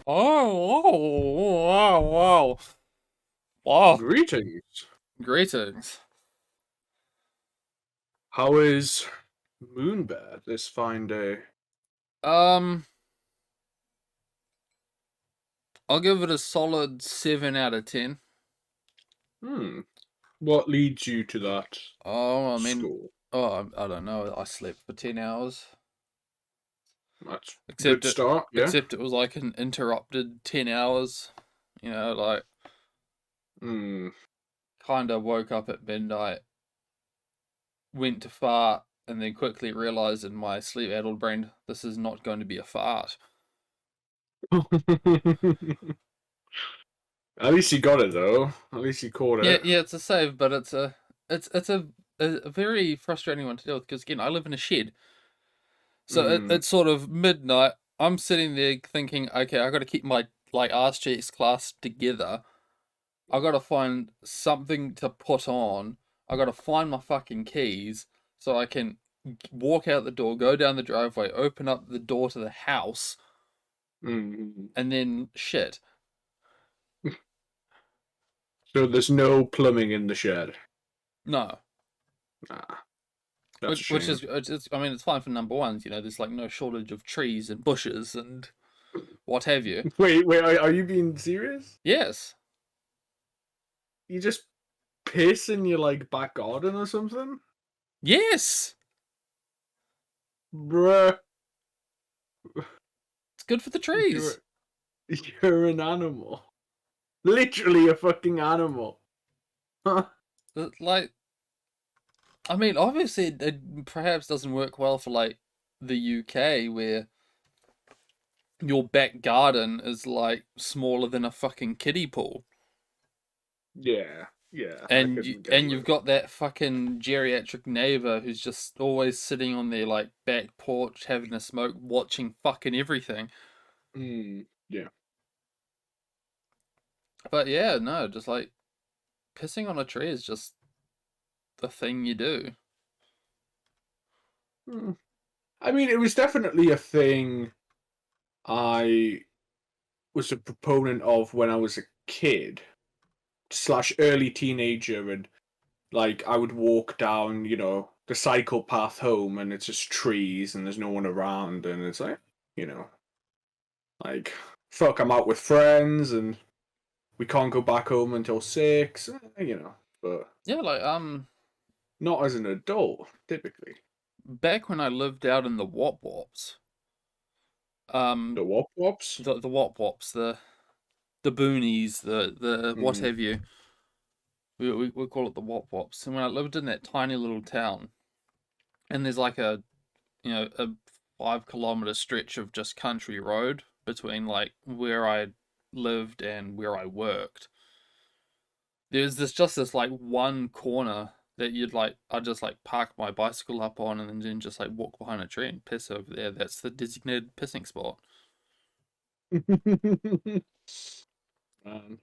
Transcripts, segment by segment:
Oh, wow, wow. Wow. Greetings. Greetings. How is Moonbear this fine day? Um, I'll give it a solid 7 out of 10. Hmm. What leads you to that Oh, I mean, score? I don't know. I slept for 10 hours. That's a good Except it, start, yeah? except it was like an interrupted 10 hours. Like Hmm. kind of woke up at midnight, went to fart, and then quickly realized in my sleep-addled brain, this is not going to be a fart. At least you got it though. At least you caught Yeah, it. yeah, it's a save, but it's a very frustrating one to deal with because again, I live in a shed, so Hmm. it's sort of midnight. I'm sitting there thinking, okay, I got to keep my like ass cheeks clasped together. I got to find something to put on. I got to find my fucking keys so I can walk out the door, go down the driveway, open up the door to the house, Hmm. and then shit. So there's no plumbing in the shed. No, Ah, that's which a which shame. is I mean, it's fine for number ones. There's like no shortage of trees and bushes and what have you. Wait, are you being serious? Yes. You just piss in your like back garden or something? Yes. Bruh. It's good for the trees. You're you're an animal. Literally a fucking animal. Huh? Like, I mean, obviously it perhaps doesn't work well for like the UK where your back garden is like smaller than a fucking kiddie pool. Yeah, yeah, I And couldn't get you've with got that fucking geriatric neighbor who's just always sitting on their like back porch having a smoke, watching fucking everything. yeah. But yeah, no, just like pissing on a tree is just the thing you do. Mm. I mean, it was definitely a thing I was a proponent of when I was a kid slash early teenager, and like I would walk down, the cycle path home, and it's just trees, and there's no one around, and it's like, you know, like fuck, I'm out with friends, and we can't go back home until 6, but Yeah, like not as an adult, typically. back when I lived out in the Wop Wops, um The wop wops? the Wop Wops, the boonies, the what Mm, have you. We call it the Wop Wops. And when I lived in that tiny little town, and there's like a 5 kilometer stretch of just country road between like where I lived and where I worked. There's this like one corner that I'd just like park my bicycle up on and then just like walk behind a tree and piss over there. That's the designated pissing spot. um,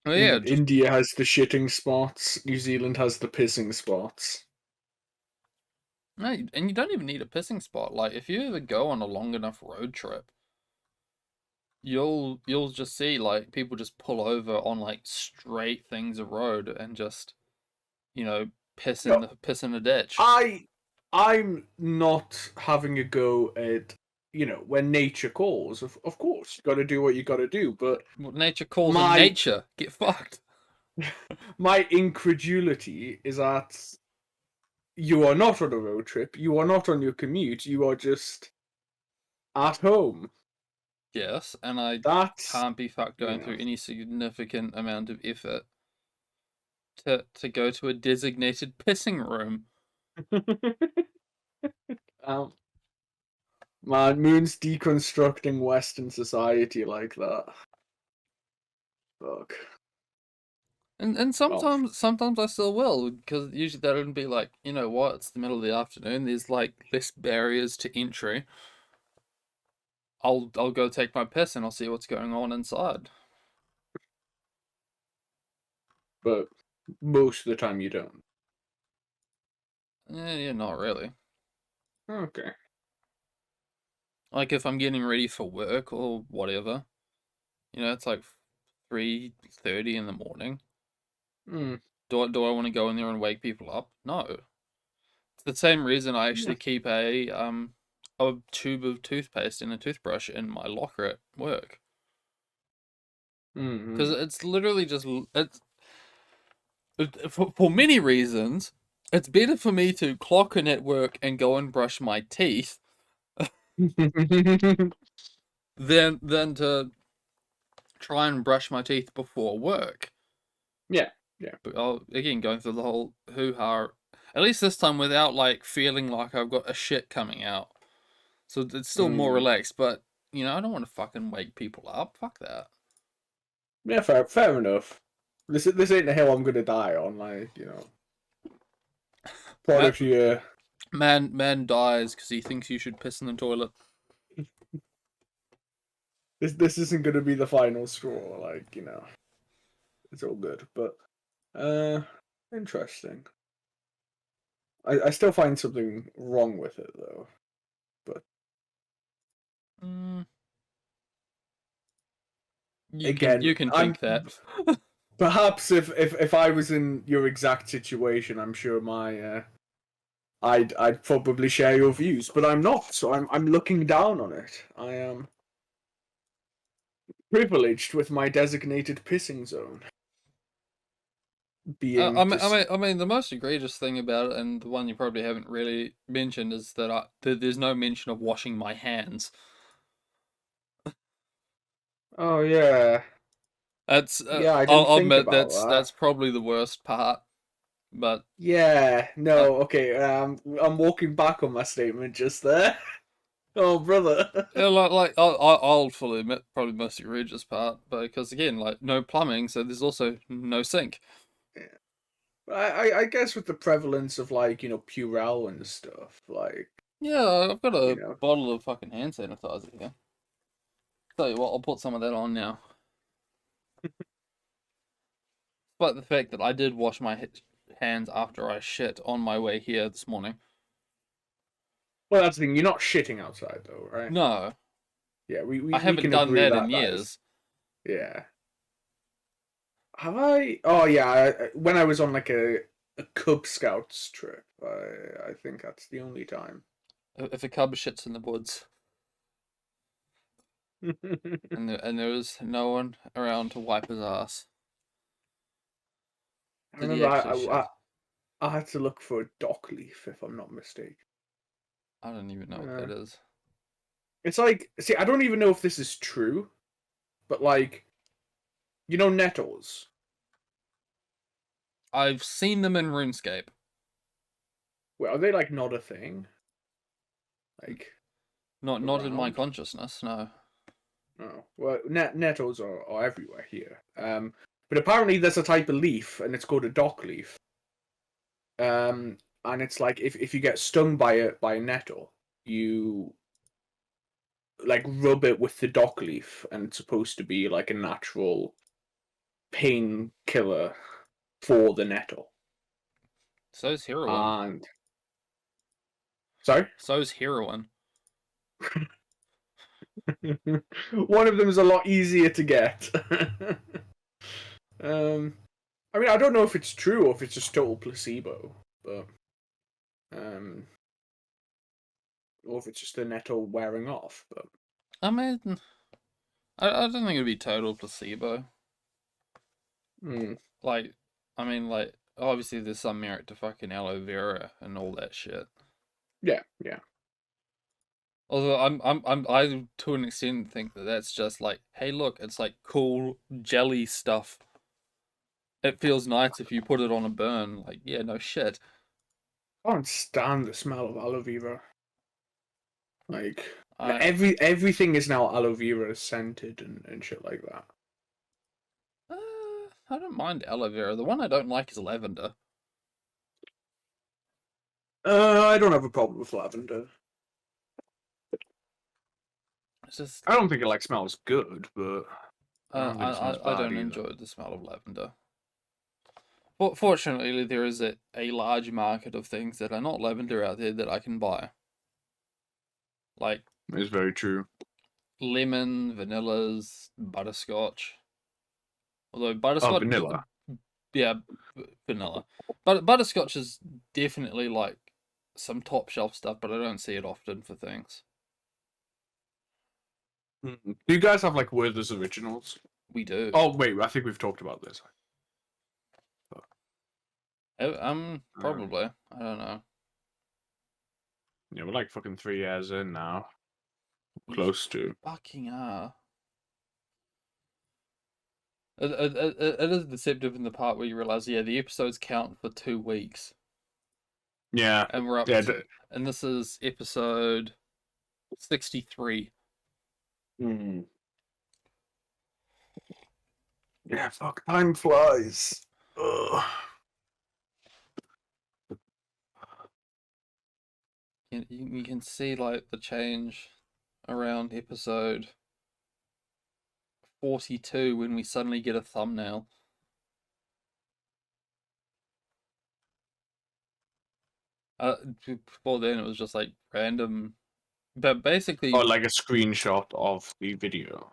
Oh yeah, just India has the shitting spots. New Zealand has the pissing spots. no, and you don't even need a pissing spot. Like if you ever go on a long enough road trip, you'll just see like people just pull over on like straight things of road and just you know No, piss in a ditch. I I'm not having a go at when nature calls. Of course, you got to do what you got to do. But What nature calls in my nature, get fucked. my incredulity is that you are not on a road trip. You are not on your commute. You are just at home. Yes, and I That's can't be fucked you going know. through any significant amount of effort to go to a designated pissing room. um, Man, Moon's deconstructing Western society like that. Fuck. And Oh, sometimes I still will because usually that would be like, you know what, it's the middle of the afternoon. There's like less barriers to entry. I'll go take my piss and I'll see what's going on inside. but most of the time you don't. Yeah, not really. Okay. Like if I'm getting ready for work or whatever, it's like 3:30 in the morning. Mm. Do I want to go in there and wake people up? No. It's the same reason I Yeah. actually keep a tube of toothpaste and a toothbrush in my locker at work, because Mm-hmm. it's literally just for many reasons. It's better for me to clock in at work and go and brush my teeth than to try and brush my teeth before work. Yeah. Yeah. But again, going through the whole hoo ha, at least this time without like feeling like I've got a shit coming out. So it's still more Mm. relaxed, but I don't want to fucking wake people up. Fuck that. Yeah. Fair enough. This ain't the hill I'm gonna die on. Like, what Ma- if you? man dies because he thinks you should piss in the toilet. This isn't gonna be the final straw. Like, it's all good. But uh, interesting. I still find something wrong with it though. But Mm, you can again, you can I'm think that. perhaps if I was in your exact situation, I'm sure my I'd probably share your views, but I'm not. So I'm looking down on it. I am privileged with my designated pissing zone being just. I mean, the most egregious thing about it, and the one you probably haven't really mentioned, is that there's no mention of washing my hands. Oh yeah, That's yeah. I didn't I'll think admit about that's that. probably the worst part. But Yeah, uh, no, okay. I'm walking back on my statement just there. Oh brother. yeah, like I'll fully admit probably the most egregious part, because again, like no plumbing, so there's also no sink. Yeah. I guess with the prevalence of like Purell and stuff, like Yeah, I've got you a know. bottle of fucking hand sanitizer here. Tell you what, I'll put some of that on now. Despite the fact that I did wash my hands after I shit on my way here this morning. Well, that's the thing. You're not shitting outside though, right? No, Yeah, we, I we, we haven't can done agree that in that that is. years. Yeah. Have I? Oh yeah. When I was on like a Cub Scouts trip, I think that's the only time. If a cub shits in the woods I and there was no one around to wipe his ass, did he remember actually shit? I had to look for a dock leaf if I'm not mistaken. I don't even know what Uh, that is. it's like, see, I don't even know if this is true, but like, nettles. I've seen them in RuneScape. Well, are they like not a thing? Like Not in my around? consciousness, no. Oh, well, nettles are everywhere here. But apparently there's a type of leaf, and it's called a dock leaf. And it's like if you get stung by a nettle, you like rub it with the dock leaf, and it's supposed to be like a natural painkiller for the nettle. So's heroin. And sorry, So's heroin. one of them is a lot easier to get. um, I mean, I don't know if it's true or if it's just total placebo, but um, or if it's just the nettle wearing off. But I mean, I don't think it'd be total placebo. mm, Like, I mean, like, obviously there's some merit to fucking aloe vera and all that shit. yeah, yeah. Although I to an extent think that that's just like, hey, look, it's like cool jelly stuff. It feels nice if you put it on a burn. Like, yeah, no shit. I can't stand the smell of aloe vera. Like I everything is now aloe vera scented and shit like that. I don't mind aloe vera. The one I don't like is lavender. I don't have a problem with lavender. It's just I don't think it like smells good, but I don't think it smells I bad don't either. enjoy the smell of lavender. But fortunately, there is a large market of things that are not lavender out there that I can buy. Like It's very true. Lemon, vanillas, butterscotch. Although Oh, butterscotch, vanilla. yeah, vanilla. But butterscotch is definitely like some top shelf stuff, but I don't see it often for things. Do you guys have like Werther's originals? We do. Oh wait, I think we've talked about this. Um, Probably. I don't know. yeah, we're like fucking 3 years in now. We Close to. fucking are. It is deceptive in the part where you realize, yeah, the episodes count for 2 weeks, Yeah, and we're up yeah. to, and this is episode 63. Mm. Yeah, fuck, time flies. Ugh. You can see like the change around episode 42 when we suddenly get a thumbnail. Uh, Before then it was just like random, but basically Or like a screenshot of the video.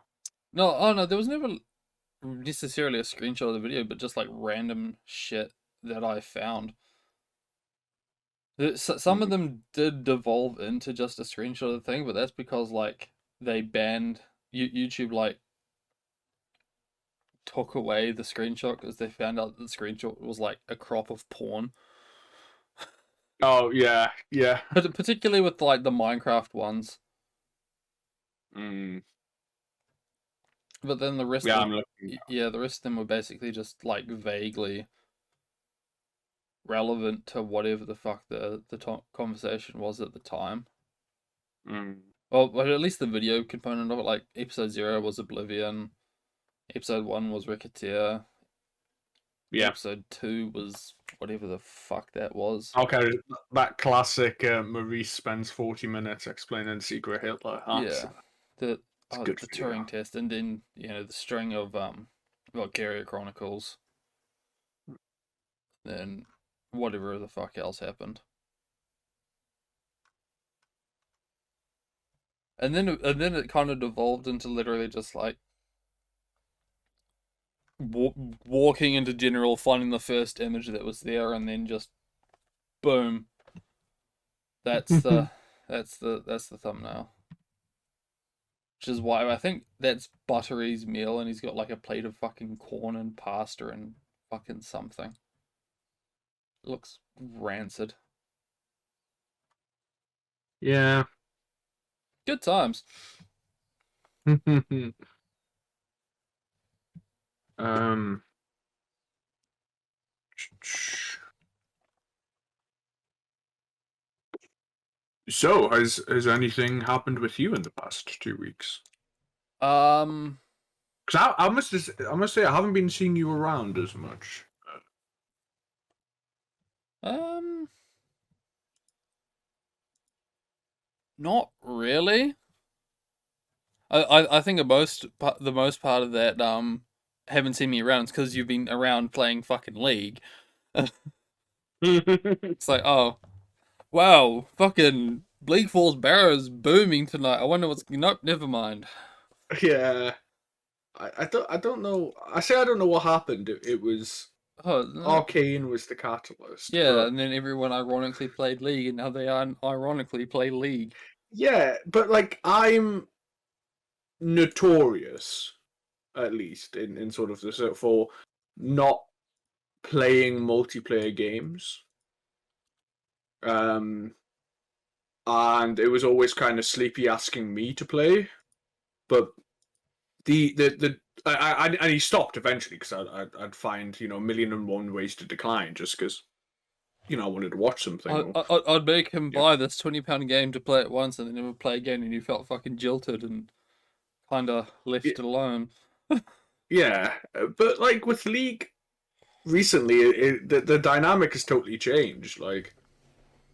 no. Oh no, there was never necessarily a screenshot of the video, but just like random shit that I found. Some of Mm. them did devolve into just a screenshot of the thing, but that's because like they banned YouTube like took away the screenshot because they found out that the screenshot was like a crop of porn. Oh yeah, yeah. But particularly with like the Minecraft ones. Mm. But then the rest Yeah, of I'm looking. yeah, the rest of them were basically just like vaguely relevant to whatever the fuck the conversation was at the time. Mm. Well, but at least the video component of it, like episode 0 was Oblivion, episode 1 was Ricketeer, Yeah. episode 2 was whatever the fuck that was. Okay, that classic Maurice spends 40 minutes explaining Secret Hitler. Yeah, the It's a good the video. Turing test, and then the string of Valkyria Chronicles, then whatever the fuck else happened. And then it kind of devolved into literally just like walking into general, finding the first image that was there, and then just boom. That's the that's the thumbnail. Which is why I think that's Buttery's meal, and he's got like a plate of fucking corn and pasta and fucking something. It looks rancid. Yeah. Good times. um. So, has anything happened with you in the past 2 weeks? Um, Because I must say I haven't been seeing you around as much. um, not really. I think the most part of that haven't seen me around is because you've been around playing fucking League. It's like, oh wow, fucking Bleak Falls Barrow's booming tonight. I wonder what's nope, never mind. Yeah, I don't know. I say I don't know what happened. It was Oh Arcane was the catalyst, yeah, but and then everyone ironically played League, and now they ironically play League. yeah, but like I'm notorious, at least in sort of for not playing multiplayer games. Um, and it was always kind of Sleepy asking me to play, but the and he stopped eventually because I'd find a million and one ways to decline just because I wanted to watch something. Or, I'd make him yeah, buy this £20 game to play it once, and then never play again, and you felt fucking jilted and kind of left alone. yeah, but like with League recently, the dynamic has totally changed. Like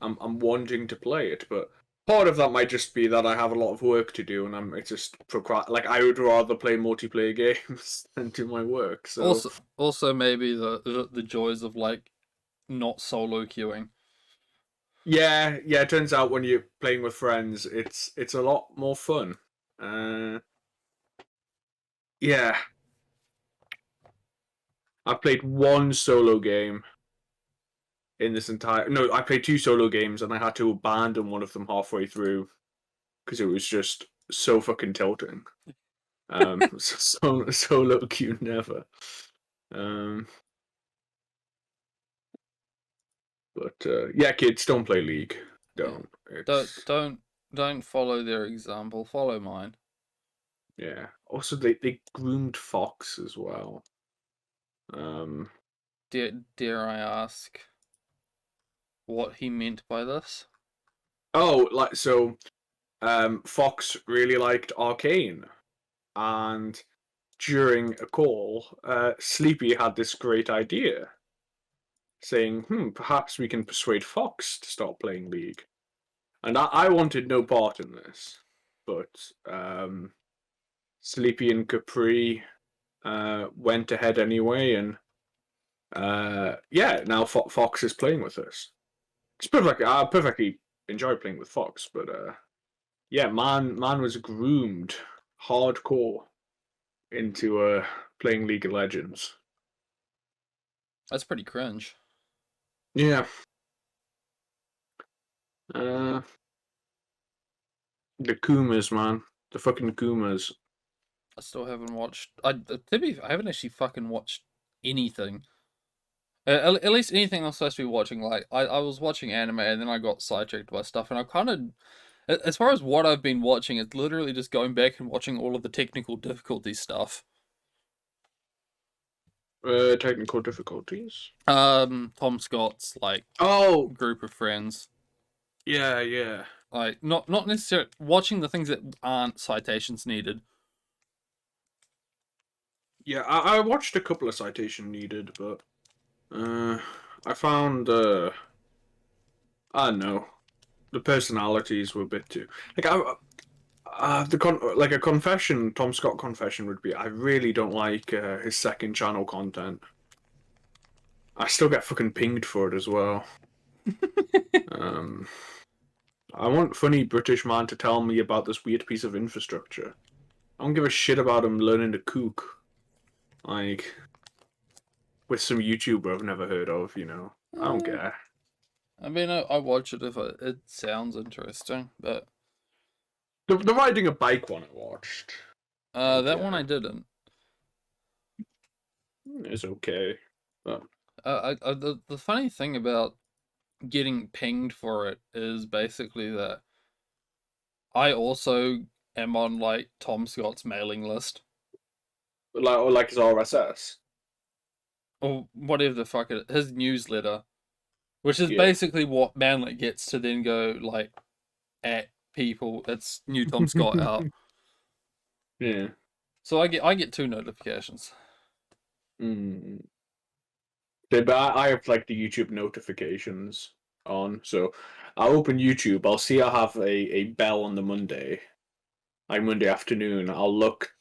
I'm wanting to play it, but part of that might just be that I have a lot of work to do, and it's just like I would rather play multiplayer games than do my work. So Also maybe the joys of like not solo queuing. Yeah. It turns out when you're playing with friends, it's a lot more fun. Uh, yeah, I played one solo game in this entire. No, I played two solo games, and I had to abandon one of them halfway through because it was just so fucking tilting. Solo queue never. Um, but yeah, kids, don't play League. Yeah. Don't. Don't It's don't don't follow their example. Follow mine. yeah. Also, they groomed Fox as well. Um. Dare I ask what he meant by this? Oh, like so. Fox really liked Arcane, and during a call, Sleepy had this great idea, saying, perhaps we can persuade Fox to stop playing League. And I wanted no part in this, but Sleepy and Capri went ahead anyway, and yeah, now Fox is playing with us. It's perfect. I perfectly enjoy playing with Fox, but yeah, man was groomed hardcore into playing League of Legends. That's pretty cringe. Yeah, uh, the Kumas, man, the fucking Kumas. I still haven't watched. I haven't actually fucking watched anything. At least anything I'm supposed to be watching. Like I was watching anime and then I got sidetracked by stuff, and I kind of, as far as what I've been watching, it's literally just going back and watching all of the technical difficulty stuff. Technical difficulties. Tom Scott's like Oh, group of friends. yeah. Like not necessarily watching the things that aren't citations needed. Yeah, I watched a couple of citation needed, but uh, I found I don't know, the personalities were a bit too like like a confession. Tom Scott confession would be I really don't like his second channel content. I still get fucking pinged for it as well. Um, I want funny British man to tell me about this weird piece of infrastructure. I don't give a shit about him learning to cook. Like with some YouTuber I've never heard of, you know. I don't Uh, care. I mean, I watch it if it sounds interesting, but The riding a bike one I watched. that one Okay. I didn't. It's okay. But The funny thing about getting pinged for it is basically that I also am on like Tom Scott's mailing list like or like his RSS. or whatever the fuck his newsletter, which is Yeah. basically what Manlet gets to then go like at people. It's new Tom Scott out, Yeah. so I get two notifications. Mm. But I have like the YouTube notifications on, so I'll open YouTube. I'll see I have a bell on the Monday, like Monday afternoon. I'll look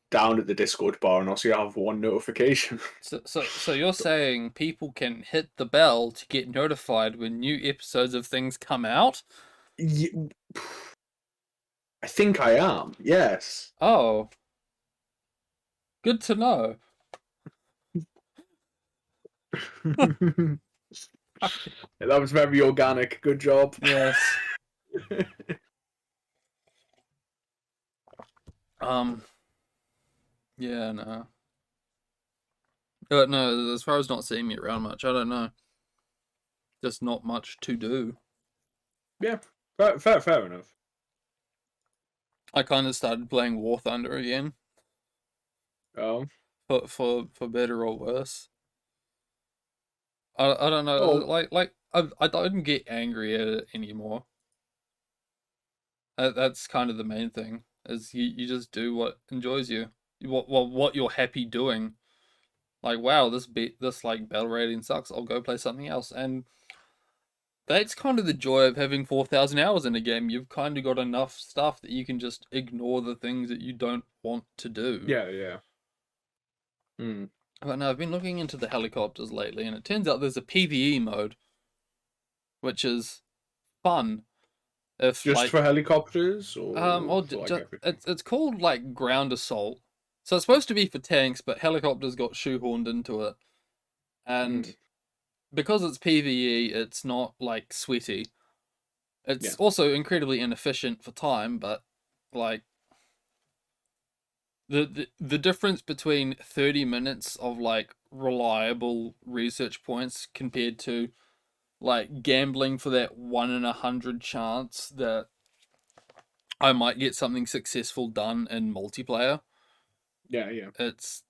down at the Discord bar and I'll see I have one notification. So you're saying people can hit the bell to get notified when new episodes of things come out? Ye- I think I am. Yes. Oh, good to know. That was very organic. Good job. Yes. Um. Yeah. No. No. As far as not seeing me around much, I don't know. Just not much to do. Yeah. Fair enough. I kind of started playing War Thunder again, Oh. for better or worse. I don't know. Oh. I don't get angry at it anymore. That's kind of the main thing. Is you just do what enjoys you. What you're happy doing. Like wow, this like battle rating sucks. I'll go play something else. And that's kind of the joy of having 4,000 hours in a game. You've kind of got enough stuff that you can just ignore the things that you don't want to do. Yeah. Hmm. But no, I've been looking into the helicopters lately, and it turns out there's a PvE mode, which is fun if Just like for helicopters or or for like just everything? it's called like ground assault. So it's supposed to be for tanks, but helicopters got shoehorned into it. Mm, And because it's PvE, it's not like sweaty. yeah. It's also incredibly inefficient for time, but like the difference between 30 minutes of like reliable research points compared to like gambling for that 1 in 100 chance that I might get something successful done in multiplayer. Yeah, yeah. It's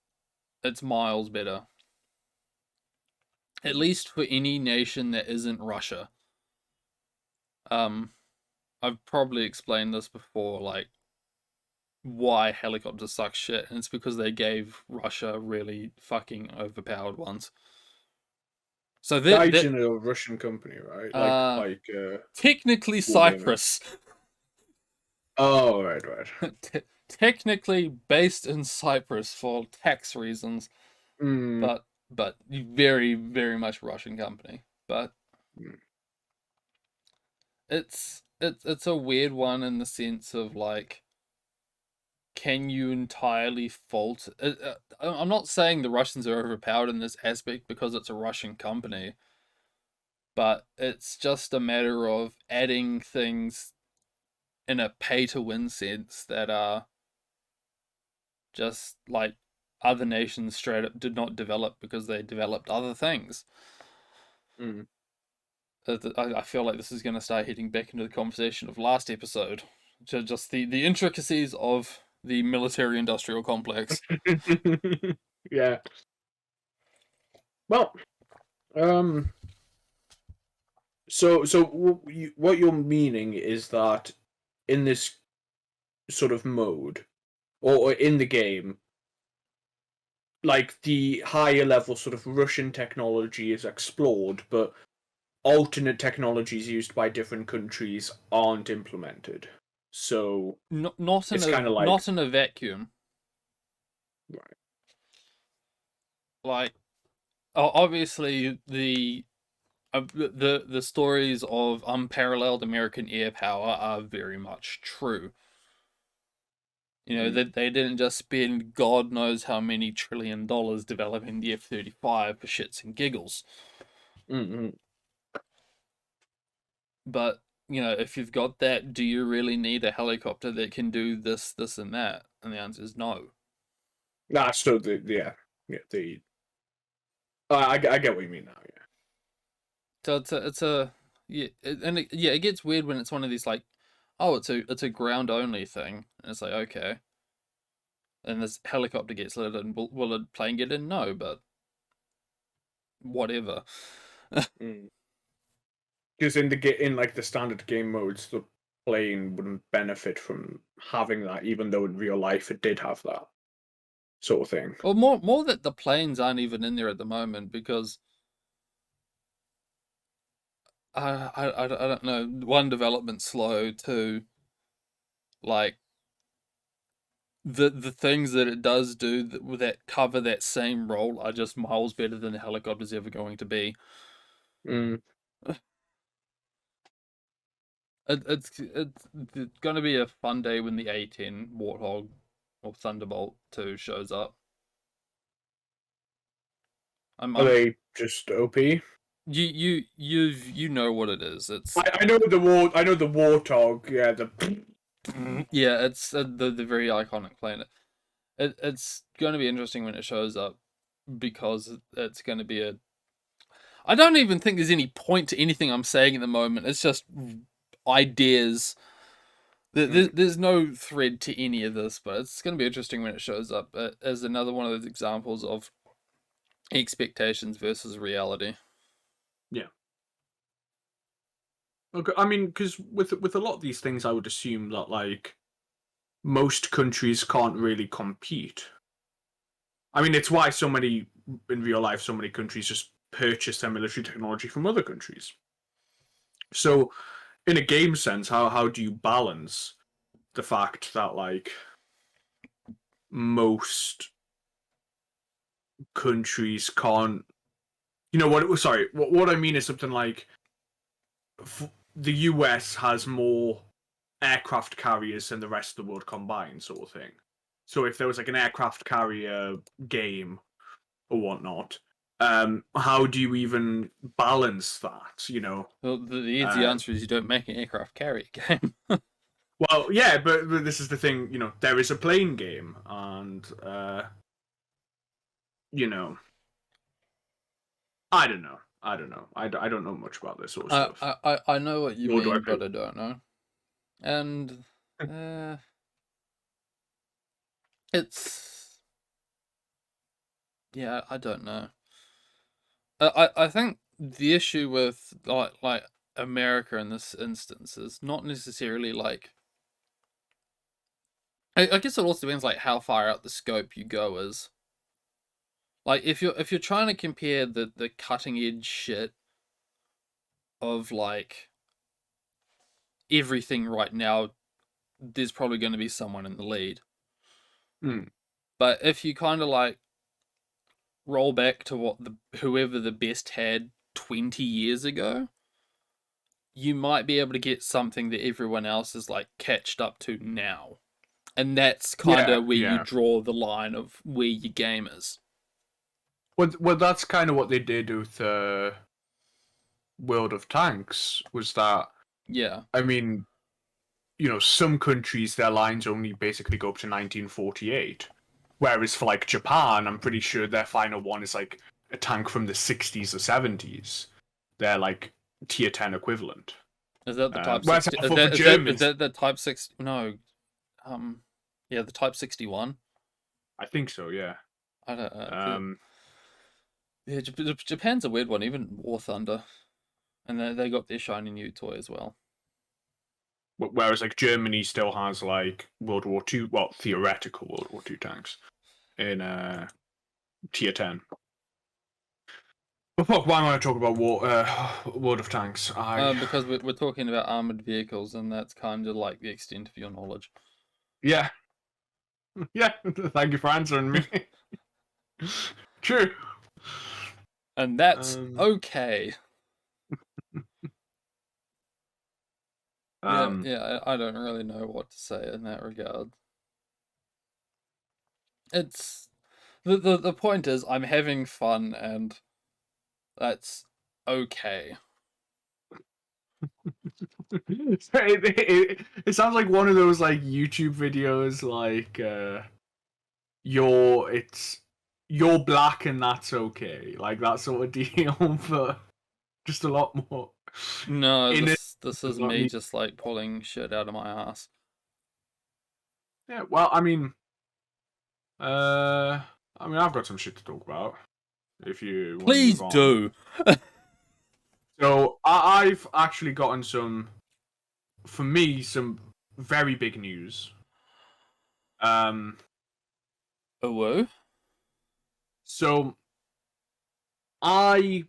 it's miles better. At Mm. least for any nation that isn't Russia. Um, I've probably explained this before, like why helicopters suck shit, and it's because they gave Russia really fucking overpowered ones. So that Gaijin, a Russian company, right? uh Like technically Wargaming. Cyprus, Oh, right, right. technically based in Cyprus for tax reasons, Mm, but very very much Russian company. But mm, it's a weird one in the sense of like, can you entirely fault? I'm not saying the Russians are overpowered in this aspect because it's a Russian company, but it's just a matter of adding things in a pay to win sense that are just like other nations straight up did not develop because they developed other things. mm. I feel like this is going to start hitting back into the conversation of last episode. Just the intricacies of the military industrial complex. Yeah. Well, um, so what you're meaning is that in this sort of mode, or in the game, like the higher level sort of Russian technology is explored, but alternate technologies used by different countries aren't implemented. So it's kind of like, Not in a vacuum. right. Like obviously the stories of unparalleled American air power are very much true. You know, Mm, they didn't just spend God knows how many $1 trillion developing the F-35 for shits and giggles. mm, mm. But, you know, if you've got that, do you really need a helicopter that can do this, this, and that? And the answer is no. Nah, so yeah the I get what you mean now. Yeah. So it's a yeah, yeah, it gets weird when it's one of these like, oh, it's a ground only thing, and it's like okay, and this helicopter gets let in. Will a plane get in? No, but whatever. Mm. Because in like the standard game modes, the plane wouldn't benefit from having that, even though in real life it did have that sort of thing. Or more that the planes aren't even in there at the moment because I don't know. One, development slow. Two, like the things that it does do that cover that same role are just miles better than the helicopter's ever going to be. Mm. It's going to be a fun day when the A10 Warthog or Thunderbolt 2 shows up. Are I'm they just OP? you know what it is. It's I know the I know the warthog. Yeah, the yeah, it's the very iconic planet. It's going to be interesting when it shows up because it's going to be a. I don't even think there's any point to anything I'm saying at the moment. It's just ideas. mm. There's no thread to any of this, but it's going to be interesting when it shows up as another one of those examples of expectations versus reality. Yeah. Okay. I mean, because with a lot of these things, I would assume that like most countries can't really compete. I mean, it's why so many in real life, so many countries just purchase their military technology from other countries. So, in a game sense, how do you balance the fact that like most countries can't? You know what? Sorry, what I mean is something like the US has more aircraft carriers than the rest of the world combined, sort of thing. So if there was like an aircraft carrier game or whatnot, how do you even balance that? Well, the easy Uh, answer is you don't make an aircraft carrier game. well, yeah, but this is the thing. There is a plane game, and you know, I don't know. I don't know. I don't know much about this sort of stuff. I know what you Nor do I mean, but I don't know. And uh, it's yeah, I don't know. I think the issue with like America in this instance is not necessarily like I guess it also depends like how far out the scope you go is. Like if you're trying to compare the cutting edge shit of like everything right now, there's probably going to be someone in the lead. Hmm. But if you kind of like roll back to what the whoever the best had 20 years ago, you might be able to get something that everyone else is like catched up to now. And that's kind Yeah, of where you yeah. draw the line of where your game is. Well, that's kind of what they did with World of Tanks. Was that? Yeah. I mean, some countries their lines only basically go up to 1948, whereas for like Japan, I'm pretty sure their final one is like a tank from the 60s or 70s. They're like tier 10 equivalent. Is that the Type Whereas 60? for Germans, That the Type 60? No. Um yeah, the Type 61. I think so. Yeah. I don't know. Um, Yeah, Japan's a weird one, even War Thunder. And they got their shiny new toy as well. whereas like Germany still has like World War Two, well, theoretical World War Two tanks in tier 10. But fuck, why am I talking about World of Tanks? Because we're talking about armored vehicles, and that's kind of like the extent of your knowledge. Yeah, yeah. Thank you for answering me. True. And that's Um, okay. Yeah, um, yeah, I don't really know what to say in that regard. It's the point is I'm having fun, and that's okay. it sounds like one of those like YouTube videos, like it's you're black and that's okay, like that sort of deal, but just a lot more No, in it. this is Not me me. just like pulling shit out of my ass. Yeah, well, I've got some shit to talk about. If you want to Please move on, do. so I've actually gotten for me, some very big news. Um, Oh, whoa. so I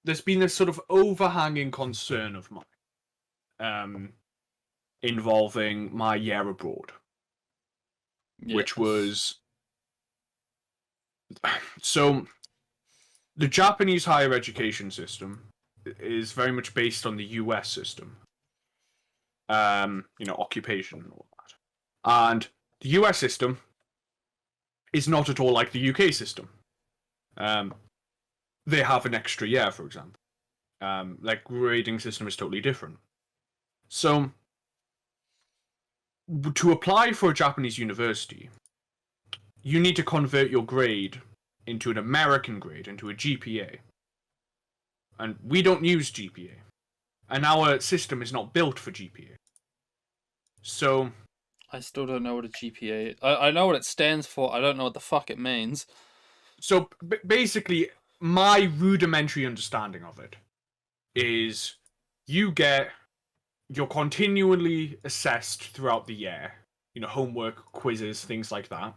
there's been this sort of overhanging concern of mine, um, involving my year abroad, which Yes. was so the Japanese higher education system is very much based on the US system, occupation and all that, and the US system is not at all like the UK system. Um, they have an extra year, for example. Like grading system is totally different. So to apply for a Japanese university, you need to convert your grade into an American grade, into a GPA. And we don't use GPA. And our system is not built for GPA. So, I still don't know what a GPA. I know what it stands for. I don't know what the fuck it means. basically, my rudimentary understanding of it is you're continually assessed throughout the year. Homework, quizzes, things like that.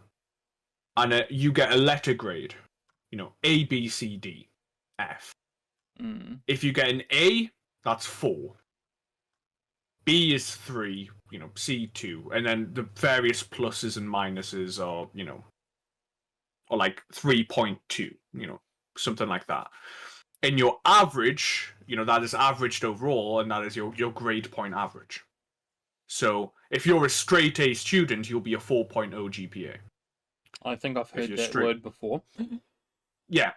And you get a letter grade. A, B, C, D, F. Mm. If you get an A, that's 4. B is 3, C 2, and then the various pluses and minuses are, or like 3.2, something like that. And your average, that is averaged overall, and that is your grade point average. So if you're a straight A student, you'll be a 4.0 GPA. I think I've If heard you're that straight, word before. yeah.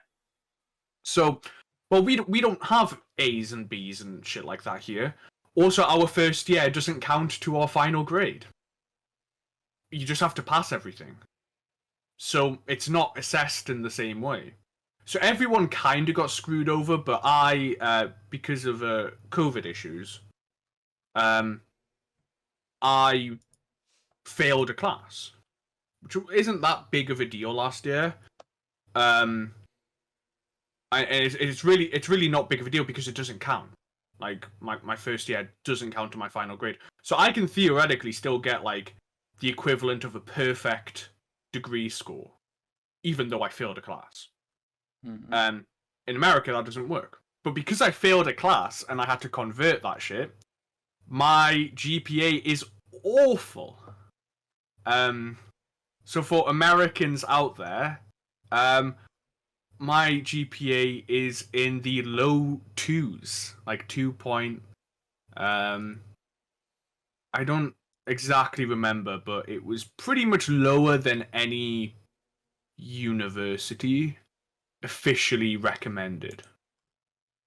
So, well, we don't have A's and B's and shit like that here. Also, our first year doesn't count to our final grade. You just have to pass everything. So it's not assessed in the same way. So everyone kind of got screwed over, but because of COVID issues, um, I failed a class, which isn't that big of a deal last year. Um, and it's really not big of a deal because it doesn't count. Like my first year doesn't count to my final grade, so I can theoretically still get like the equivalent of a perfect degree score, even though I failed a class. Mm-hmm. In America that doesn't work, but because I failed a class and I had to convert that shit, my GPA is awful. Um, so for Americans out there, um, my GPA is in the low twos, like 2 point. Um, I don't exactly remember, but it was pretty much lower than any university officially recommended.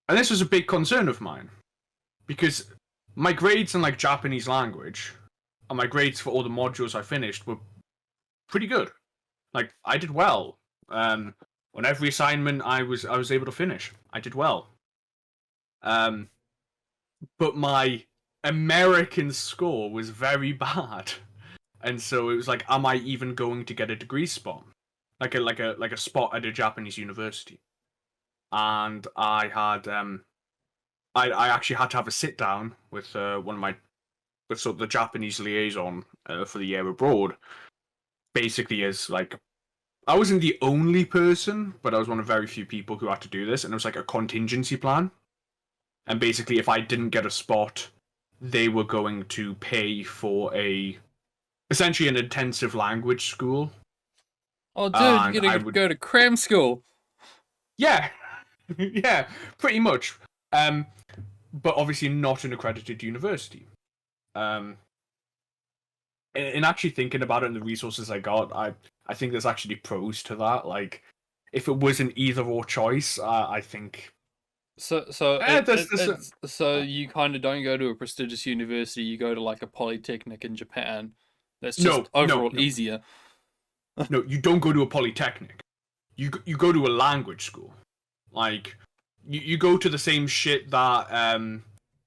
And this was a big concern of mine because my grades in like Japanese language and my grades for all the modules I finished were pretty good. Like I did well. On every assignment I was able to finish. I did well. Um, but my American score was very bad, and so it was like, am I even going to get a degree spot, like a spot at a Japanese university? And I actually had to have a sit down with one of my with sort of the Japanese liaison for the year abroad. Basically, as like I wasn't the only person, but I was one of very few people who had to do this, and it was like a contingency plan. And basically, if I didn't get a spot, they were going to pay for essentially an intensive language school, Oh, dude, and you're I gonna would go to cram school. yeah, yeah, pretty much. Um, but obviously not an accredited university. Um, in actually thinking about it and the resources I got, I think there's actually pros to that. Like, if it was an either or choice, I think So you kind of don't go to a prestigious university. You go to like a polytechnic in Japan. That's no, just no, overall no, easier. no. You don't go to a polytechnic. You go to a language school. Like, you go to the same shit that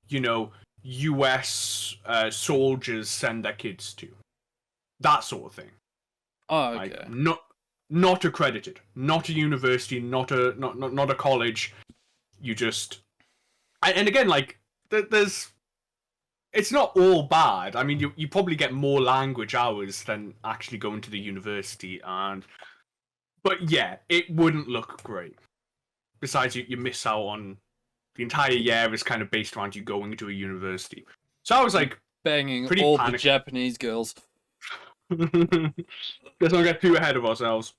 you know, U.S. Soldiers send their kids to. That sort of thing. Oh, Like, okay. not accredited, not a university, not a college. You just and again, like, there's it's not all bad. I mean, you probably get more language hours than actually going to the university, but yeah, it wouldn't look great. Besides, you miss out on the entire year is kind of based around you going to a university. So I was And like banging pretty all the panicked. Japanese girls. Let's not get too ahead of ourselves.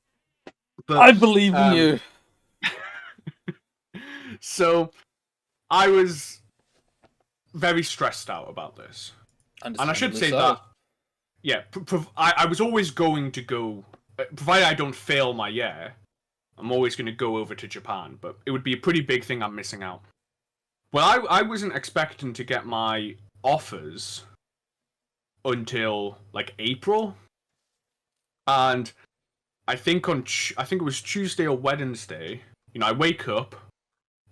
But I believe in you. so I was very stressed out about this, and I should Understandably say so. that yeah, I was always going to go, provided I don't fail my year. I'm always going to go over to Japan, but it would be a pretty big thing I'm missing out. Well, I wasn't expecting to get my offers until like April, and I think it was Tuesday or Wednesday. I wake up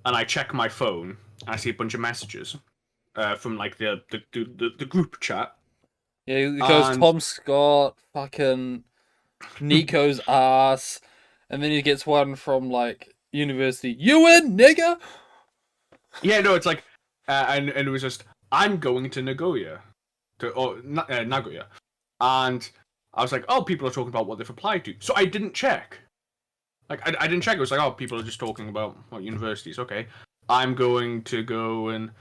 and I check my phone and I see a bunch of messages from like the group chat, Yeah, it goes and Tom Scott, fucking Nico's ass, and then he gets one from like university. You in, nigga? yeah, no, it's like and it was just I'm going to Nagoya Nagoya, and I was like, oh, people are talking about what they've applied to, so I didn't check. Like I didn't check. It was like, oh, people are just talking about what universities. Okay, I'm going to go and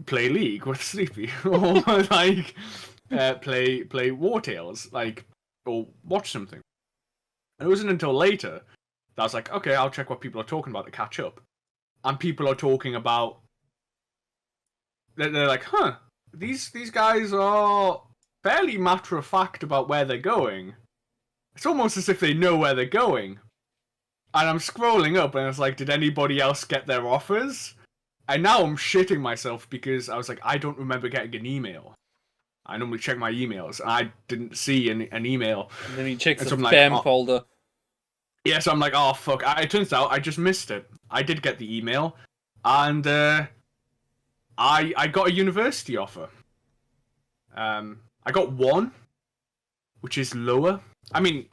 play League with Sleepy, or like play War Tales, like, or watch something. And it wasn't until later that I was like, okay, I'll check what people are talking about to catch up. and people are talking about. They're like, huh, these guys are fairly matter of fact about where they're going. It's almost as if they know where they're going. And I'm scrolling up, and it's like, did anybody else get their offers? And now I'm shitting myself because I was like, I don't remember getting an email. I normally check my emails, and I didn't see an email. And then he checks And the so I'm like, spam oh, folder. yeah, so I'm like, oh fuck. It turns out I just missed it. I did get the email, and I got a university offer. I got one, which is lower. I mean,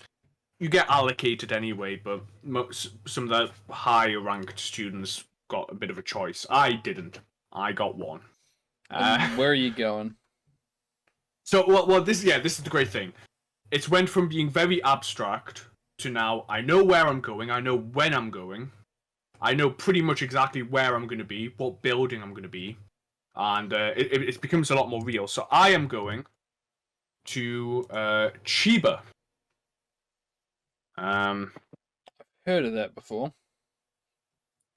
you get allocated anyway, but some of the higher ranked students got a bit of a choice. I didn't. I got one. Uh, And where are you going? so this is the great thing. It's went from being very abstract to now I know where I'm going, I know when I'm going, I know pretty much exactly where I'm going to be, what building I'm going to be, and it becomes a lot more real. So I am going to Chiba. Um, Heard of that before.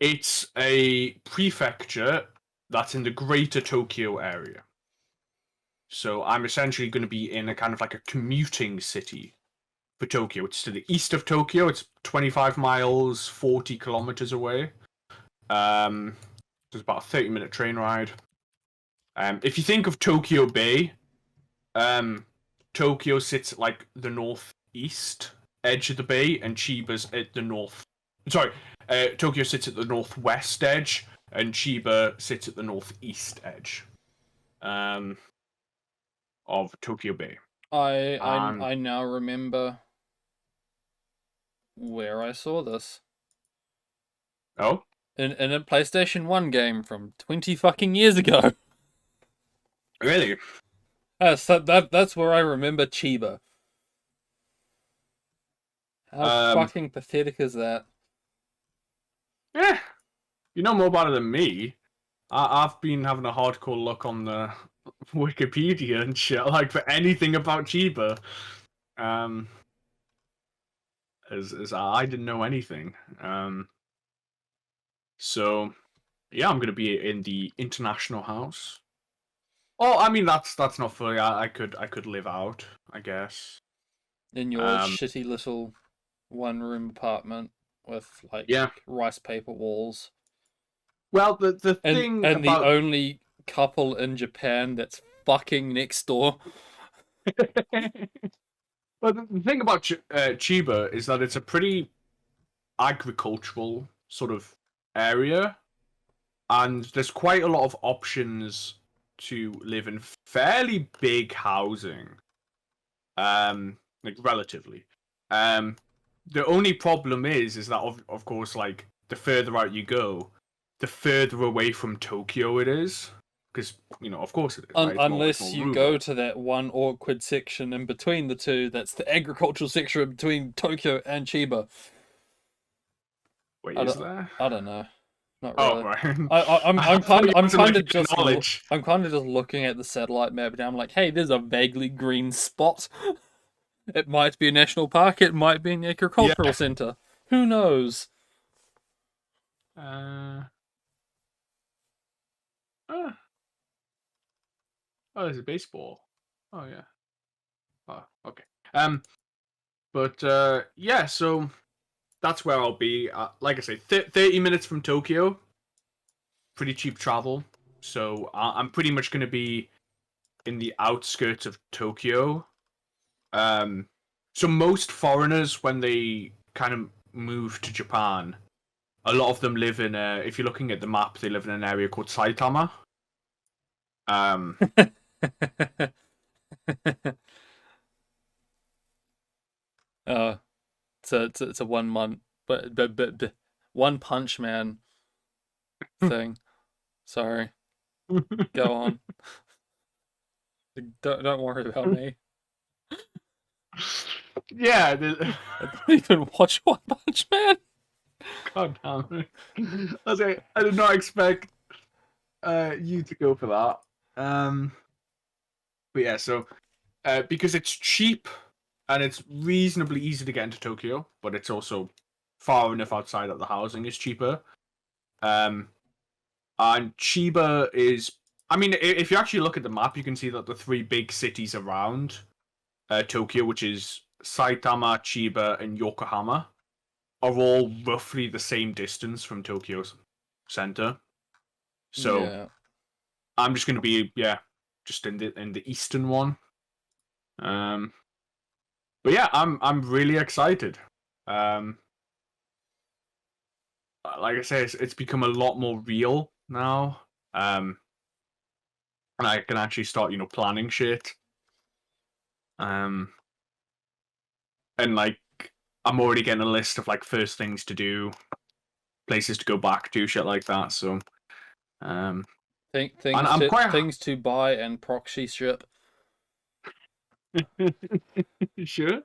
it's a prefecture that's in the greater Tokyo area. So I'm essentially going to be in a kind of like a commuting city for Tokyo. It's to the east of Tokyo. It's 25 miles, 40 kilometers away. It's about a 30-minute train ride. If you think of Tokyo Bay, Tokyo sits at like the northeast edge of the bay, and Chiba's at the north. Sorry, Tokyo sits at the northwest edge, and Chiba sits at the northeast edge of Tokyo Bay. I now remember where I saw this. Oh, In a PlayStation 1 game from 20 fucking years ago. really? That's where I remember Chiba. How Um, fucking pathetic is that? yeah, you know more about it than me. I've been having a hardcore look on the Wikipedia and shit, like for anything about Chiba. Um, as I didn't know anything. So yeah, I'm gonna be in the international house. Oh, I mean that's not fully. I could live out, I guess. In your Um, shitty little one room apartment with like yeah. rice paper walls. Well, the And thing and the about only couple in Japan that's fucking next door. well, the thing about Chiba is that it's a pretty agricultural sort of area, and there's quite a lot of options to live in fairly big housing. Like relatively. Um, the only problem is that of course, like the further out you go, the further away from Tokyo it is, because of course it is, right? It's Unless more you go rural. to that one awkward section in between the two, that's the agricultural section between Tokyo and Chiba. Wait, I is don't, there? I don't know, not Oh really. right. I'm I thought you I'm had some kind like of good just knowledge. I'm kind of just looking at the satellite map and I'm like, hey, there's a vaguely green spot. It might be a national park. It might be an Yeah. agricultural center. Who knows? Uh, oh, there's a baseball. Oh yeah. Oh, okay. But yeah. So that's where I'll be. Like I say, 30 minutes from Tokyo. Pretty cheap travel. So I'm pretty much going to be in the outskirts of Tokyo. Um, so most foreigners, when they kind of move to Japan, a lot of them live in a. If you're looking at the map, they live in an area called Saitama. Um, uh, it's a 1 month, but One Punch Man thing. Sorry, go on. Don't worry about me. yeah. I don't even watch One Punch Man. God damn it. I was like, I did not expect you to go for that. But yeah, so because it's cheap and it's reasonably easy to get into Tokyo, but it's also far enough outside that the housing is cheaper. Um, and Chiba is. I mean, if you actually look at the map, you can see that the three big cities around Tokyo, which is Saitama, Chiba, and Yokohama, are all roughly the same distance from Tokyo's center. So Yeah. I'm just gonna be just in the eastern one. Um, but yeah, I'm really excited. Um, like I say, it's become a lot more real now. And I can actually start, planning shit. Um, and like I'm already getting a list of like first things to do, places to go back to, shit like that. So, um, and I'm quite Things to buy and proxy ship. sure.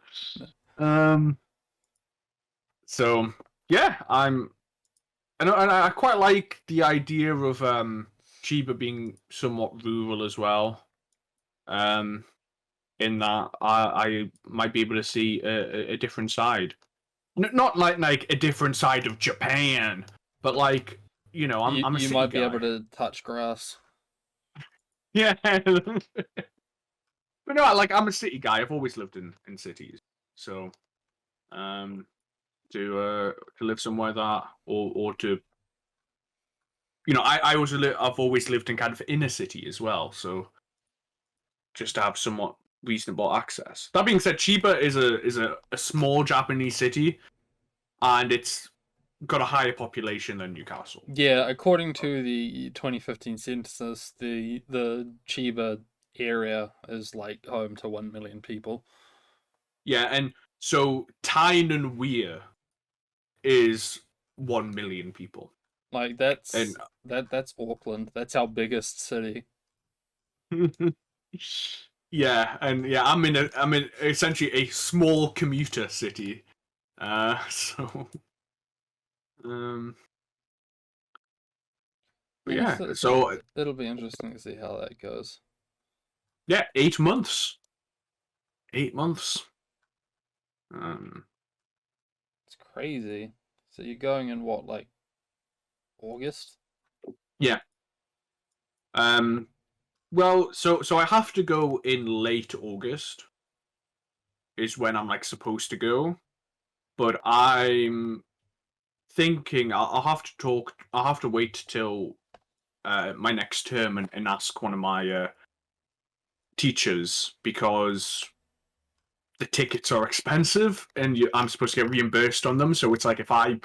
Um, so yeah, and I quite like the idea of Chiba being somewhat rural as well. Um, in that I might be able to see a different side. Not like a different side of Japan, but like I'm a You city might be able guy. to touch grass. Yeah, but no, like I'm a city guy. I've always lived in cities, so um, to live somewhere that or to I also I've always lived in kind of inner city as well, so just to have somewhat reasonable access. That being said, Chiba is a small Japanese city, and it's got a higher population than Newcastle. Yeah, according to the 2015 census, the Chiba area is like home to 1 million people. Yeah, and so Tyne and Weir is 1 million people, Like and that's Auckland. That's our biggest city. yeah, and yeah, I'm in essentially a small commuter city. So um, but Yeah, yeah, so so it'll be interesting to see how that goes. yeah, 8 months, 8 months. Um, It's crazy. So you're going in what, like August? yeah. Um, well, so I have to go in late August is when I'm like supposed to go, but I'm thinking I'll have to talk. I'll have to wait till my next term and ask one of my teachers because the tickets are expensive and I'm supposed to get reimbursed on them. So it's like if I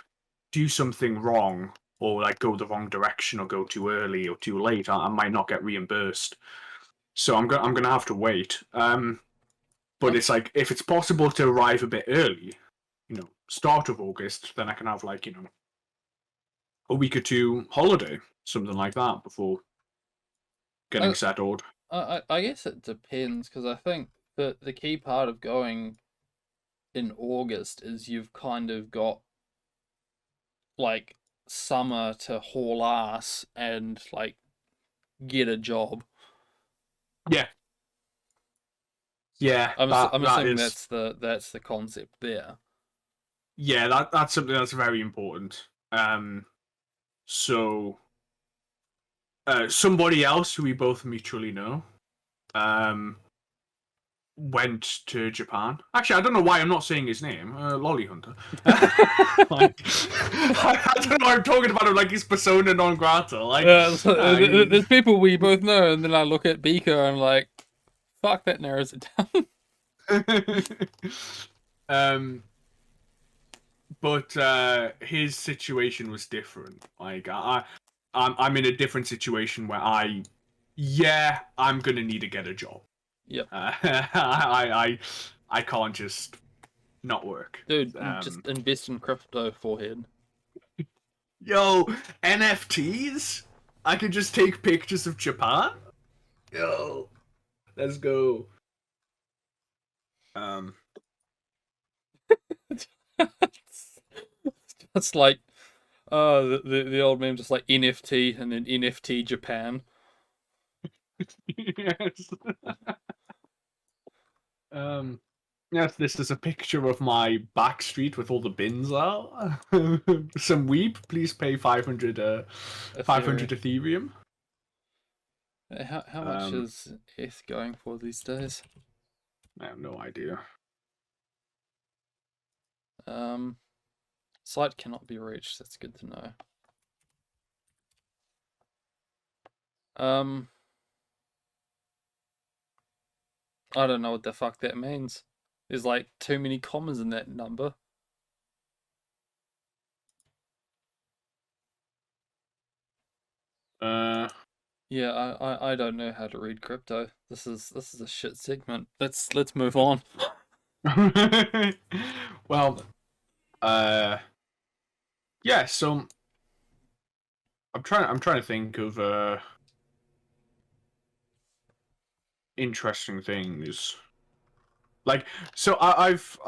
do something wrong or like go the wrong direction or go too early or too late, I might not get reimbursed. So I'm gonna have to wait. But That's it's like if it's possible to arrive a bit early, start of August, then I can have like a week or two holiday, something like that, before getting I settled. I guess it depends because I think that the key part of going in August is you've kind of got like summer to haul ass and like get a job. Yeah, yeah, that I'm that assuming is that's the concept there. yeah, that's something that's very important. So somebody else who we both mutually know, um, went to Japan. Actually, I don't know why I'm not saying his name. Lolly Hunter. Like, I don't know why I'm talking about him like he's persona non grata. Like, There's people we both know, and then I look at Beaker and I'm like, fuck, that narrows it down. um, but his situation was different. Like, I'm in a different situation where I'm gonna need to get a job. Yep. I can't just not work. Dude, just invest in crypto, forehead. Yo, NFTs? I could just take pictures of Japan? Yo, let's go. Um, It's like the old meme, just like NFT and then NFT Japan. yes. Um, Yes, this is a picture of my back street with all the bins out. Some weep, please pay 500 Ethereum. Ethereum. How much Um, is ETH going for these days? I have no idea. Um, Site cannot be reached. That's good to know. Um, I don't know what the fuck that means. There's like too many commas in that number. Uh, Yeah, I don't know how to read crypto. This is a shit segment. Let's move on. well, uh, yeah. So I'm trying to think of interesting things. Like, so I've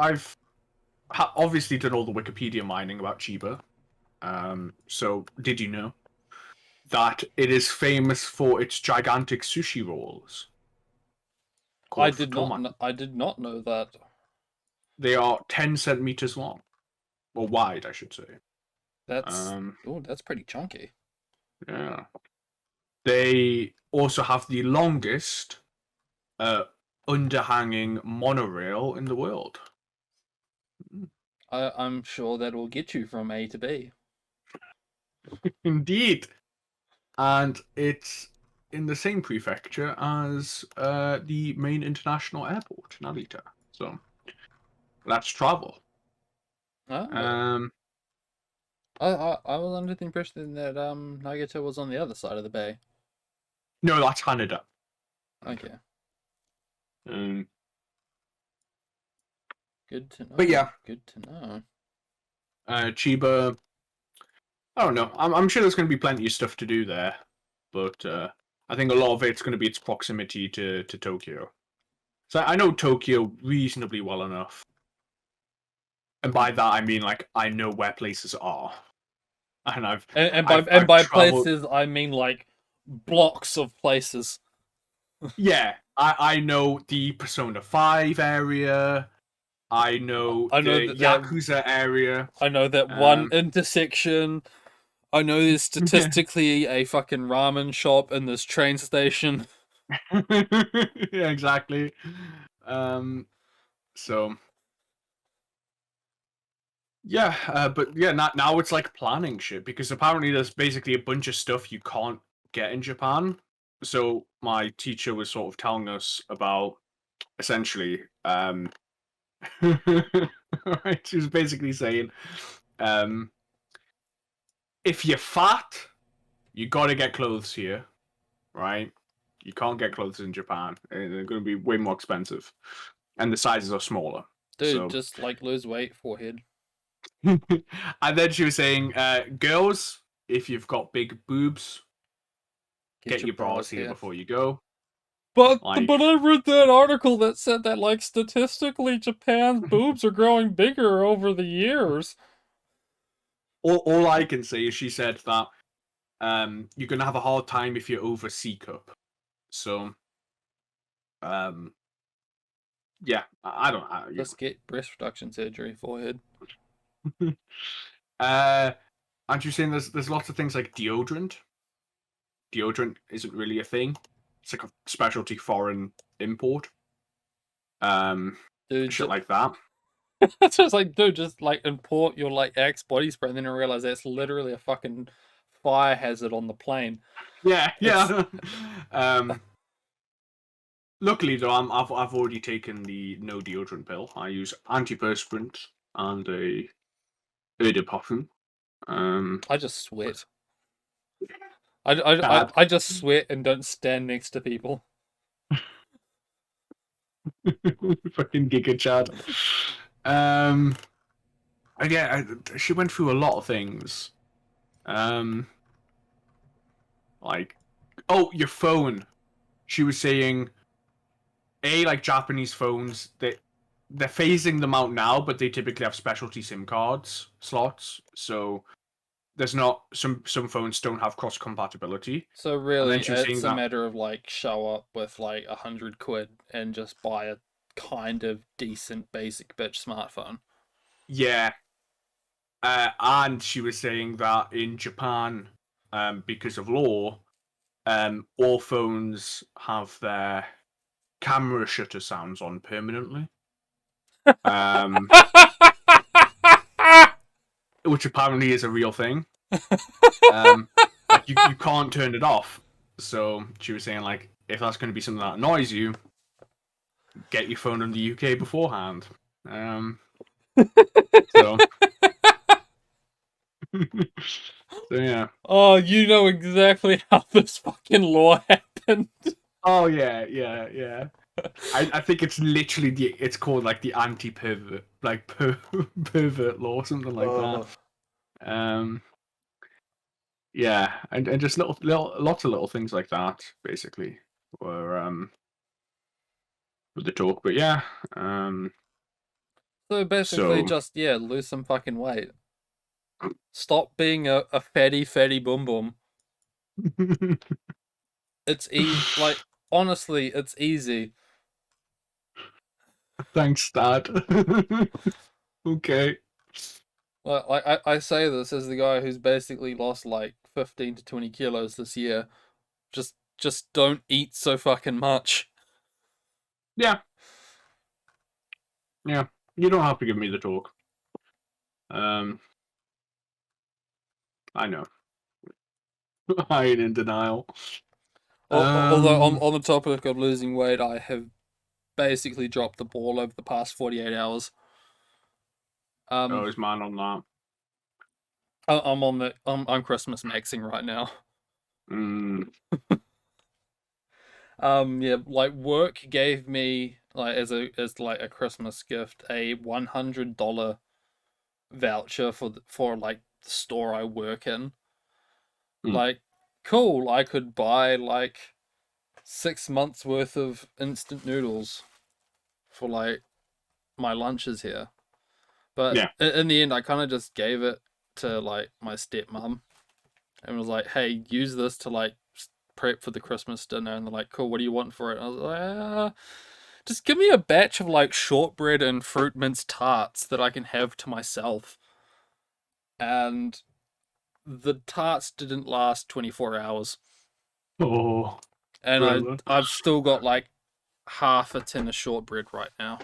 obviously done all the Wikipedia mining about Chiba. So did you know that it is famous for its gigantic sushi rolls called futomaki? I did not know that. They are 10 centimeters long, or wide, I should say. That's Um, oh, that's pretty chunky. yeah. They also have the longest uh, underhanging monorail in the world. I'm sure that will get you from A to B. Indeed. And it's in the same prefecture as the main international airport, Narita. So let's travel. Oh, Um, I was under the impression that Nagato was on the other side of the bay. no, that's Canada. Okay, Um, good to but know. yeah, Good to know. Chiba. I don't know. I'm sure there's going to be plenty of stuff to do there, but I think a lot of it's going to be its proximity to Tokyo. So I know Tokyo reasonably well enough, and by that I mean like I know where places are, and And I've by traveled. places I mean like blocks of places. Yeah, I know the Persona 5 area. I know I know the that Yakuza area. I know that one Um, intersection. I know there's yeah, statistically a fucking ramen shop in this train station. yeah, exactly. Um, so yeah, but yeah, now it's like planning shit because apparently there's basically a bunch of stuff you can't get in Japan. So my teacher was sort of telling us about essentially, right? She was basically saying, um, if you're fat, you got to get clothes here, right? You can't get clothes in Japan. They're going to be way more expensive, and the sizes are smaller. Dude, So, just like lose weight, forehead. and then she was saying, girls, if you've got big boobs, Get get your your bras bras here here. before you go. But Like, I read that article that said that like statistically Japan's boobs are growing bigger over the years. all I can say is she said that you're going to have a hard time if you're over C cup. So, um, yeah, I don't know. Just get breast reduction surgery, forehead. uh, aren't you saying there's lots of things like deodorant? Deodorant isn't really a thing. It's like a specialty foreign import. Um, Shit Dude, like that. it's just like, dude, just like import your like Axe body spray and then I realize that's literally a fucking fire hazard on the plane. Yeah, It's yeah. um, Luckily though, I've already taken the no deodorant pill. I use antiperspirant and a eau de parfum. Um, I just sweat. Bad. I just sweat and don't stand next to people. Fucking Giga Chad. Um, and yeah, she went through a lot of things. Um, like, oh, your phone. She was saying, like Japanese phones, they're phasing them out now, but they typically have specialty SIM cards slots. So there's not some phones don't have cross compatibility. So And then really, she was saying it's a that matter of like show up with like 100 quid and just buy a kind of decent basic bitch smartphone. Yeah, and she was saying that in Japan, because of law, all phones have their camera shutter sounds on permanently. Um, which apparently is a real thing. Um, like you can't turn it off. So she was saying like if that's going to be something that annoys you, get your phone in the UK beforehand. Um, so so yeah. Oh, you know exactly how this fucking law happened. Oh yeah, yeah, yeah. I think it's literally it's called like the anti-pervert like pervert law or something like that. Oh. Um, yeah, and just lots of little things like that basically were with the talk. But yeah, So basically, so just yeah, lose some fucking weight. Stop being a fatty boom boom. It's easy. Like honestly, it's easy. thanks, Dad. Okay. Like I say this as the guy who's basically lost like 15 to 20 kilos this year. Just don't eat so fucking much. Yeah, yeah. You don't have to give me the talk. Um, I know. I ain't in denial. Although Um, on the topic of losing weight, I have basically dropped the ball over the past 48 hours. oh, Um, is man on that? I'm on the I'm Christmas maxing right now. Mm, Yeah, like work gave me like as like a Christmas gift a $100 voucher for like the store I work in. mm, Like, cool, I could buy like 6 months worth of instant noodles for like my lunches here. But yeah. in the end, I kind of just gave it to like my stepmom and was like, "Hey, use this to like prep for the Christmas dinner." And they're like, "Cool, what do you want for it?" And I was like, "Just give me a batch of like shortbread and fruit mince tarts that I can have to myself." And the tarts didn't last 24 hours, Oh, and thriller. I've still got like half a tin of shortbread right now.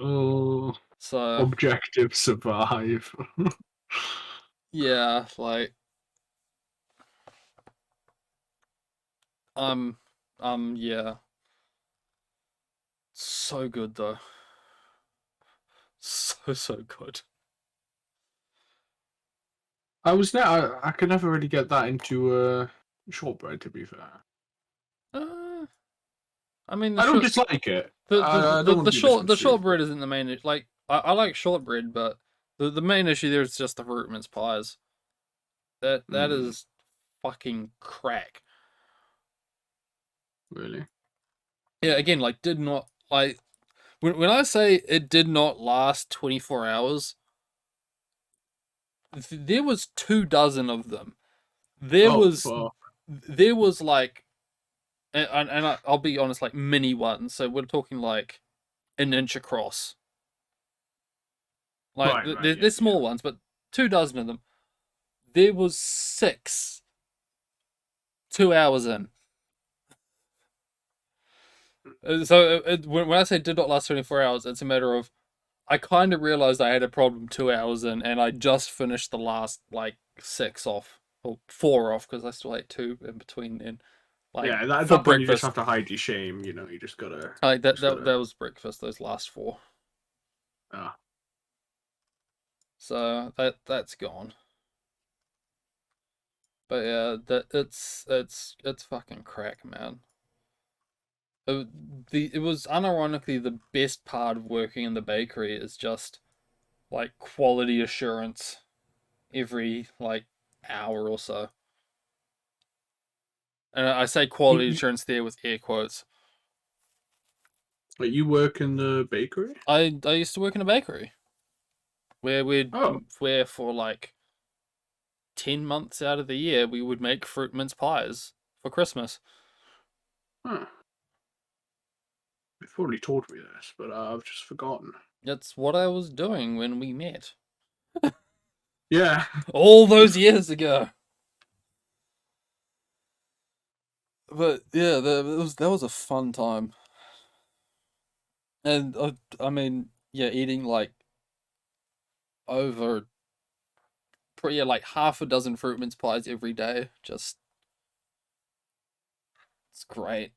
Oh, So objective survive. yeah, like I'm yeah, so good though, so good. I could never really get that into shortbread. To be fair, Uh, I mean I don't dislike it. I don't want to be the misconstrued, but shortbread isn't the main like I like shortbread, but the main issue there is just the fruit mince pies. That mm, is fucking crack. really. Yeah, again, like did not like when I say it did not last 24 hours, there was 2 dozen of them. There Oh, was fuck. there was like I'll be honest, like mini ones. So we're talking like an inch across. Like Right, right, they're yeah, yeah. small ones, but 2 dozen of them. There was six 2 hours in. So when I say did not last 24 hours, it's a matter of I kind of realized I had a problem 2 hours in, and I just finished the last like six off or four off because I still ate two in between then, like Yeah, at for that point you just breakfast. have to hide your shame. You know, you Like just that gotta. was breakfast. Those last four, Ah, so that's gone. But yeah, that it's fucking crack, man. It was unironically the best part of working in the bakery is just like quality assurance every like hour or so. And I say you, quality you, assurance there with air quotes. like you work in the bakery? I used to work in a bakery Oh, where for like 10 months out of the year we would make fruit mince pies for Christmas. huh. You've probably told me this, but I've just forgotten. That's what I was doing when we met. Yeah. All those years ago. But yeah, that was a fun time. And I mean, yeah, eating like over yeah, like half a dozen fruit mince pies every day. Just it's great.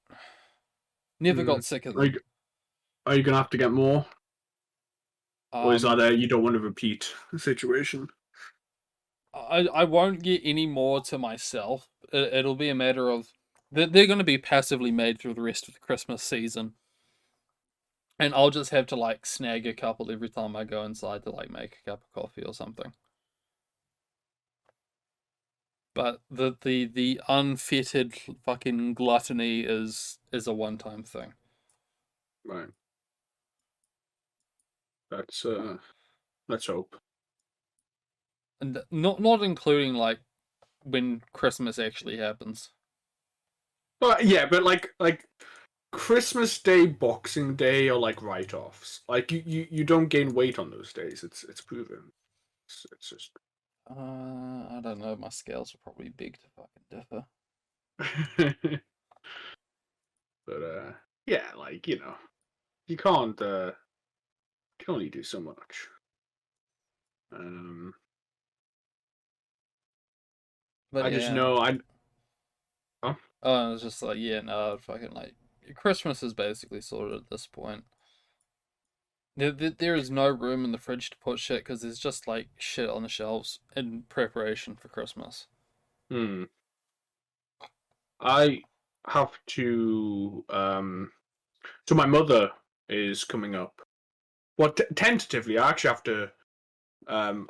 Never got Mm. sick of Are them. you, are you gonna have to get more, or is that Um, you don't want to repeat the situation? I won't get any more to myself. It'll be a matter of they're going to be passively made through the rest of the Christmas season, and I'll just have to like snag a couple every time I go inside to like make a cup of coffee or something. But the unfettered fucking gluttony is a one time thing. Right. That's let's hope. And not including like when Christmas actually happens. But yeah, but like Christmas Day, Boxing Day are like write-offs. Like you don't gain weight on those days. It's proven. It's just. I don't know. My scales are probably big to fucking differ. But yeah, like you can't can only do so much. Um, But I just yeah, know I. Oh, I was just like, yeah, no, fucking like Christmas is basically sorted at this point. There is no room in the fridge to put shit because there's just like shit on the shelves in preparation for Christmas. hmm. I have to. So my mother is coming up. Well, tentatively, I actually have to. Um,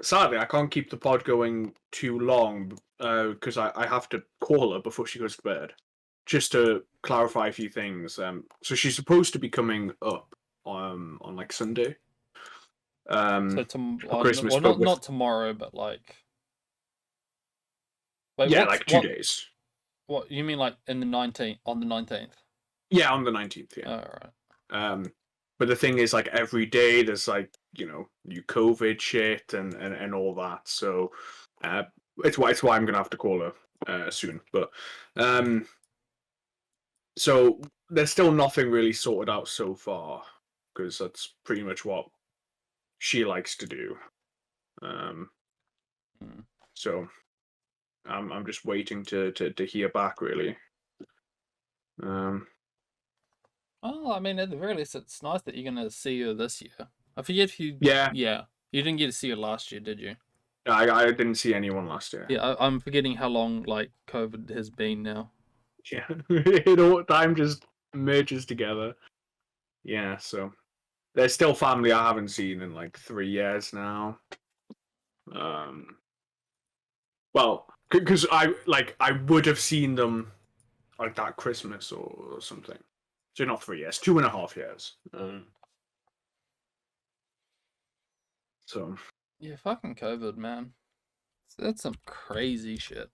Sadly, I can't keep the pod going too long because I have to call her before she goes to bed, just to clarify a few things. So she's supposed to be coming up on like Sunday So for Christmas, well, but with not tomorrow, but like, wait, yeah, like 2 days. what you mean like in the 19th on the 19th? Yeah, on the 19th. Yeah. All right. Um, but the thing is, like every day, there's like new COVID shit and all that. So uh, it's why I'm gonna have to call her soon. But um, so there's still nothing really sorted out so far because that's pretty much what she likes to do. Um, Hmm. so I'm just waiting to hear back really. Um, Oh, I mean, at the very least, it's nice that you're gonna see her this year. I forget if you, yeah, yeah, you didn't get to see her last year, did you? I didn't see anyone last year. Yeah, I'm forgetting how long like COVID has been now. Yeah, it all time just merges together. Yeah, so there's still family I haven't seen in like 3 years now. Um, well, because I would have seen them like that Christmas or something. So not 3 years, 2.5 years. So, Yeah, fucking COVID, man. That's some crazy shit.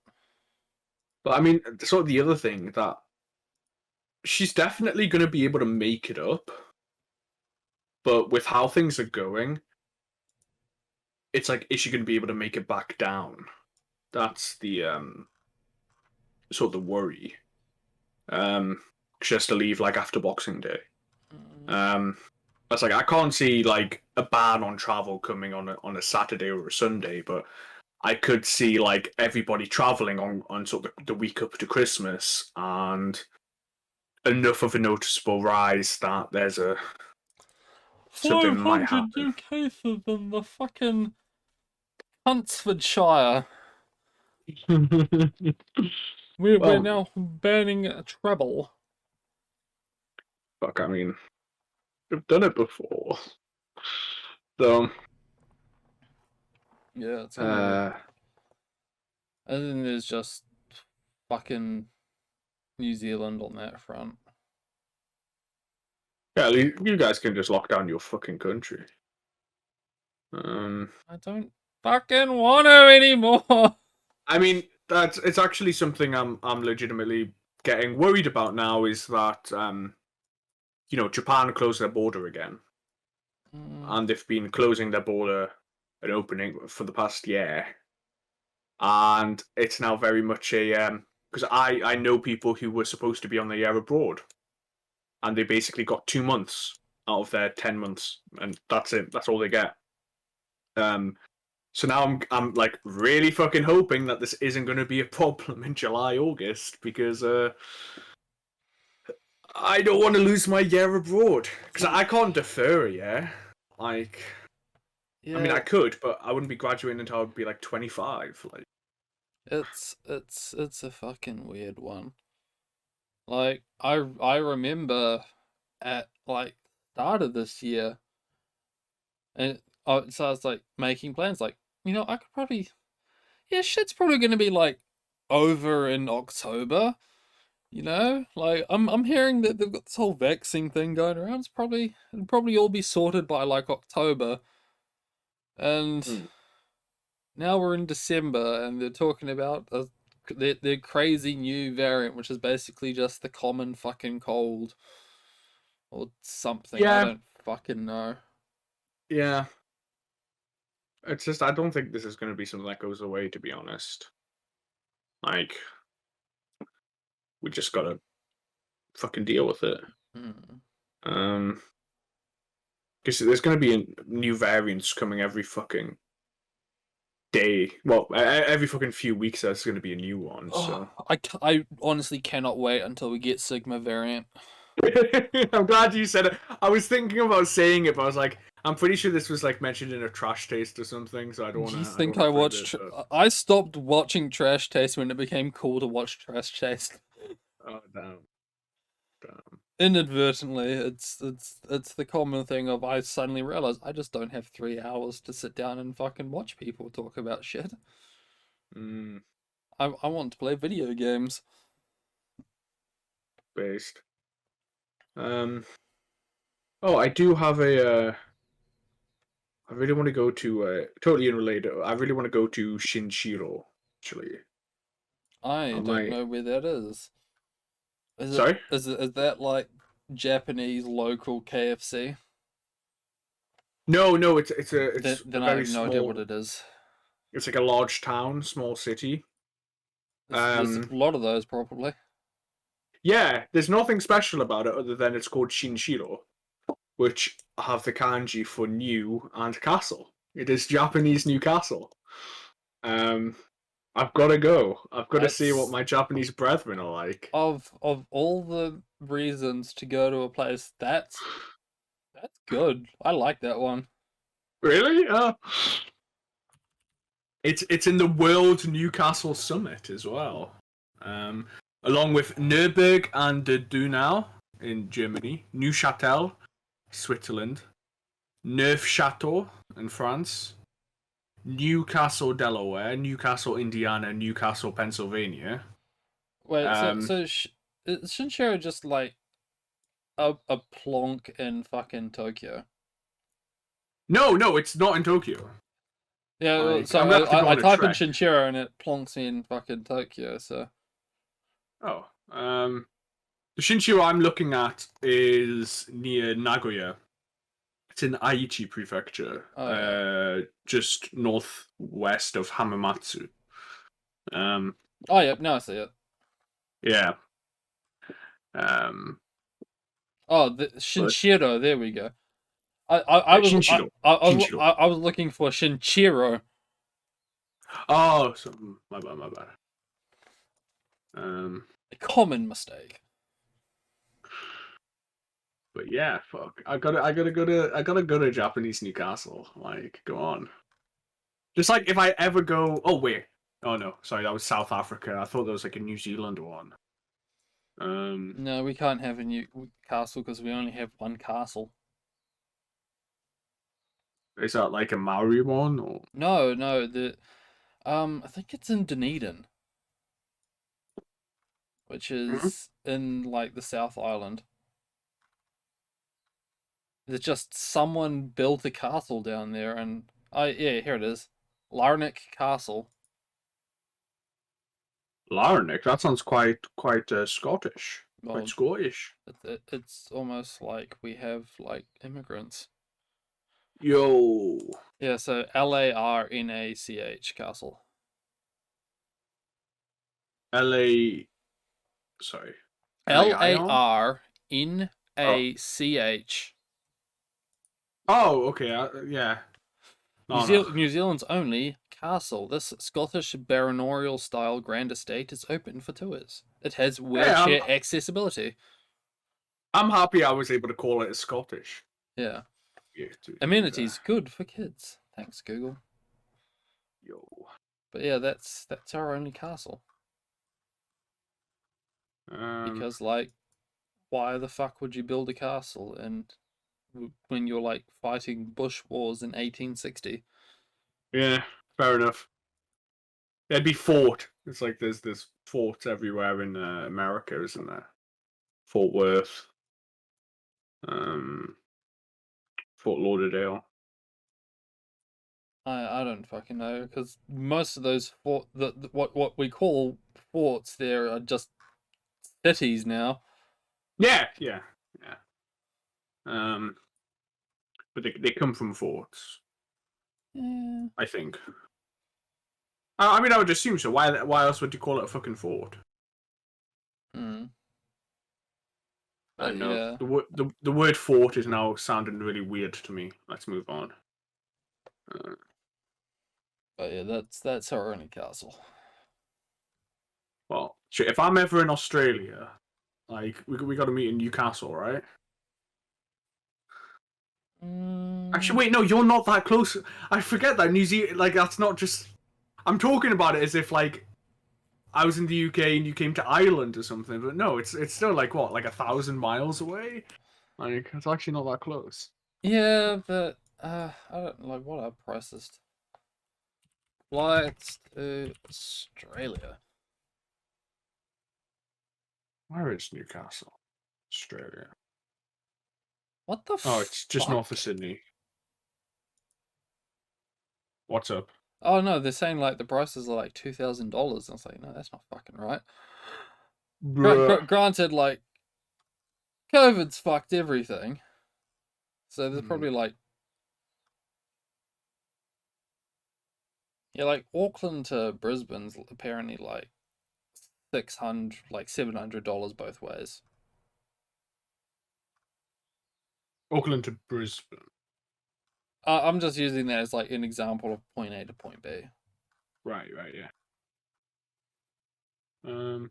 but I mean, sort of the other thing that she's definitely going to be able to make it up, but with how things are going, it's like, is she going to be able to make it back down? That's the sort of the worry. She has to leave like after Boxing Day. Mm. Um, that's like I can't see like a ban on travel coming on a Saturday or a Sunday, but I could see like everybody traveling on sort of the week up to Christmas and enough of a noticeable rise that there's a something might 500 happen. new cases in the fucking Huntsfordshire. We're Well, now banning travel. fuck, I mean, we've done it before. So, Yeah, it's gonna be. uh, And then there's just fucking New Zealand on that front. yeah, you guys can just lock down your fucking country. Um, I don't fucking want to anymore. I mean, that's it's actually something I'm legitimately getting worried about now. Is that Japan closed their border again, Mm, and they've been closing their border and opening for the past year, and it's now very much a because I know people who were supposed to be on the year abroad, and they basically got 2 months out of their 10 months, and that's it. That's all they get. Um, so now I'm like really fucking hoping that this isn't going to be a problem in July, August, because I don't want to lose my year abroad because see, I can't defer a year. Like, I mean, yeah, I could, but I wouldn't be graduating until I'd be like 25. Like, it's a fucking weird one. Like I remember at like start of this year, and so I was like making plans. Like, I could probably, yeah, shit's probably gonna be like over in October. Like I'm hearing that they've got this whole vaccine thing going around. It'll probably all be sorted by like October, and hmm. now we're in December, and they're talking about their crazy new variant, which is basically just the common fucking cold or something. I Yeah, don't fucking know. yeah. It's just I don't think this is going to be something that goes away. To be honest, like we just gotta fucking deal with it. Hmm. Um, because there's going to be new variants coming every fucking day. Well, every fucking few weeks, there's going to be a new one. Oh, So I honestly cannot wait until we get Sigma variant. I'm glad you said it. I was thinking about saying it, but I was like, I'm pretty sure this was like mentioned in a trash taste or something. So I don't Do you wanna, I don't think wanna I offend watched? it. But I stopped watching Trash Taste when it became cool to watch Trash Taste. oh damn, damn. Inadvertently, it's the common thing of I suddenly realized I just don't have 3 hours to sit down and fucking watch people talk about shit. Mm, I want to play video games. based. Um. Oh, I do have a. I really want to go to. Totally unrelated. I really want to go to Shinshiro. Actually, I I don't might. know where that is. Is it Sorry. is that like Japanese local KFC? No, no. Then It's a then I very have no idea what small. it is. It's like a large town, small city. There's a lot of those probably. Yeah, there's nothing special about it other than it's called Shinshiro, which have the kanji for new and castle. It is Japanese Newcastle. Um, I've got to go. I've got to see what It's my Japanese brethren are like. of all the reasons to go to a place that's good. I like that one. Really? It's in the World Newcastle Summit as well, um, along with Nürburg and Donau in Germany, Neuchâtel, Switzerland, Neufchâteau in France, Newcastle, Delaware, Newcastle, Indiana, Newcastle, Pennsylvania. Wait, Um, is Shinshiro just like a plonk in fucking Tokyo? no, no, it's not in Tokyo. Yeah, Like, so I'm gonna have to go I on a type in trek. Shinshiro and it plonks me in fucking Tokyo. So Oh, the Shinshiro I'm looking at is near Nagoya. It's in Aichi Prefecture, oh yeah, just northwest of Hamamatsu. Um, oh yeah, now I see it. yeah. Um, Oh, the but Shinshiro. There we go. I was Shinshiro, Shinshiro. I was looking for Shinchiro. Oh, so, my bad, my bad. Um, A common mistake. but yeah, fuck. I gotta go to Japanese Newcastle. Like, go on. Just like if I ever go. Oh wait. Oh no, sorry, that was South Africa. I thought that was like a New Zealand one. Um, No, we can't have a new castle because we only have one castle. is that like a Maori one or? No, no, I think it's in Dunedin, which Mhm. is in like the South Island. There's just someone built a castle down there, and yeah, here it is, Larnac Castle. Larnac. That sounds quite Scottish. Quite Well, Scottish. it's almost like we have like immigrants. Yo. Yeah, so Larnach castle. L.A. Sorry. L A L.A.I.R.? R N Oh. A C H. Oh, okay. Yeah. No, no. New Zealand's only castle. This Scottish baronial style grand estate is open for tours. It has Hey, wheelchair accessibility. I'm happy I was able to call it a Scottish. Yeah. Yeah, to be fair. Amenities good for kids. Thanks, Google. Yo. But yeah, that's our only castle. Um. Because like, why the fuck would you build a castle and when you're like fighting bush wars in 1860? Yeah. Fair enough. It'd be fort. It's like there's forts everywhere in America, isn't there? Fort Worth. Um. Fort Lauderdale. I don't fucking know because most of those what we call forts there are just cities now. Yeah. Yeah. Yeah. Um. But they come from forts, Yeah. I think. I mean, I would assume so. Why else would you call it a fucking fort? Mm. I But don't know. yeah. The word fort is now sounding really weird to me. Let's move on. Uh, But yeah, that's our only castle. well, shit, if I'm ever in Australia, like we got to meet in Newcastle, right? Actually, Mm, wait, no, you're not that close. I forget that New Zealand, like that's not just. I'm talking about it as if like I was in the UK and you came to Ireland or something, but no, it's still like what, like 1,000 miles away. Like it's actually not that close. yeah, but I don't like what are prices. Flights to Australia. Where is Newcastle, Australia? What the Oh, it's just north of fuck? Sydney. What's up? Oh no, they're saying like the prices are like $2,000. I was like, no, that's not fucking right. Bruh. Granted, like COVID's fucked everything, so there's Hmm. probably like yeah, like Auckland to Brisbane's apparently like 600, like $700 both ways. Auckland to Brisbane. I'm just using that as like an example of point A to point B. Right, right, yeah. Um.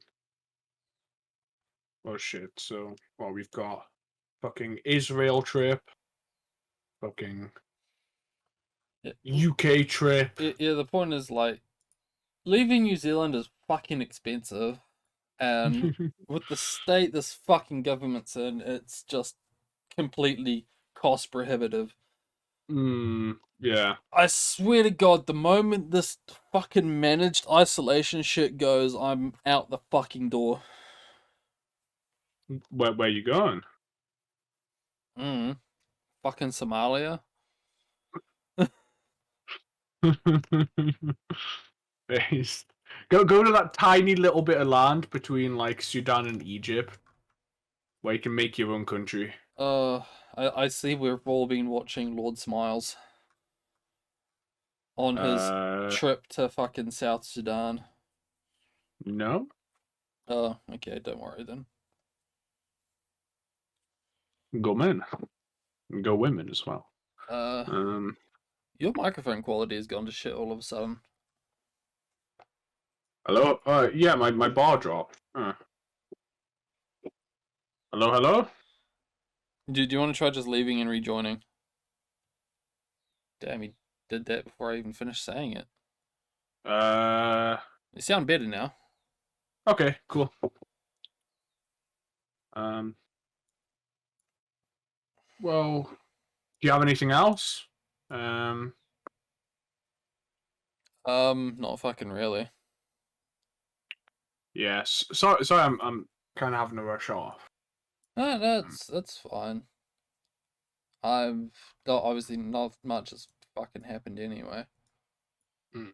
Oh shit. So, well, we've got fucking Israel trip, fucking Yeah, UK trip. yeah. The point is like leaving New Zealand is fucking expensive, and with the state this fucking government's in, it's just completely cost prohibitive. Yeah. I swear to God, the moment this fucking managed isolation shit goes, I'm out the fucking door. Where you going? Mm. Fucking Somalia. Based. Go to that tiny little bit of land between like Sudan and Egypt, where you can make your own country. Uh, I see we've all been watching Lord Smiles on his Uh, trip to fucking South Sudan. no. Oh, okay, don't worry then. Go men. Go women as well. Uh, Um. your microphone quality has gone to shit all of a sudden. Hello. Yeah. My bar dropped. Hello. Hello. Do you want to try just leaving and rejoining? Damn, he did that before I even finished saying it. Uh. You sound better now. Okay. Cool. Um. Well, do you have anything else? Um. Not fucking really. Yes. Sorry. I'm kind of having to rush off. No, Um, that's fine. I've obviously not much has fucking happened anyway. mm.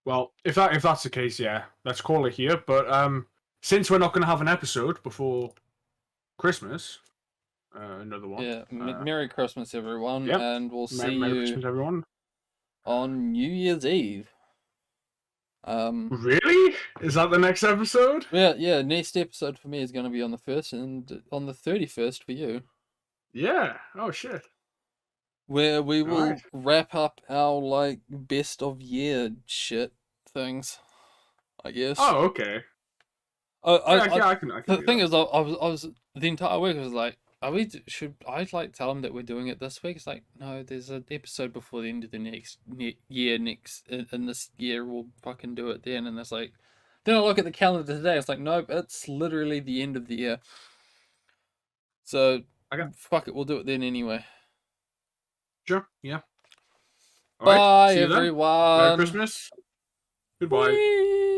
Well, if that's the case, yeah, let's call it here. But since we're not going to have an episode before Christmas, another one. Yeah, Merry Christmas, everyone, Yep. and we'll see Merry you Christmas, everyone. on New Year's Eve. Really? Is that the next episode? Yeah. Next episode for me is going to be on the 1st, and on the 31st for you, Yeah. Oh shit. where we All right. will wrap up our like best of year shit things. I guess. Oh, okay. I I can the do thing that. is, I was the entire week I was like, should I like tell them that we're doing it this week? It's like, no, there's an episode before the end of the next year. Next in this year, we'll fucking do it then. And it's like, then I look at the calendar today. It's like, nope, it's literally the end of the year. So Okay. fuck it, we'll do it then anyway. Sure. Yeah. All right. Bye, See you then. everyone. Merry Christmas. Goodbye. Whee!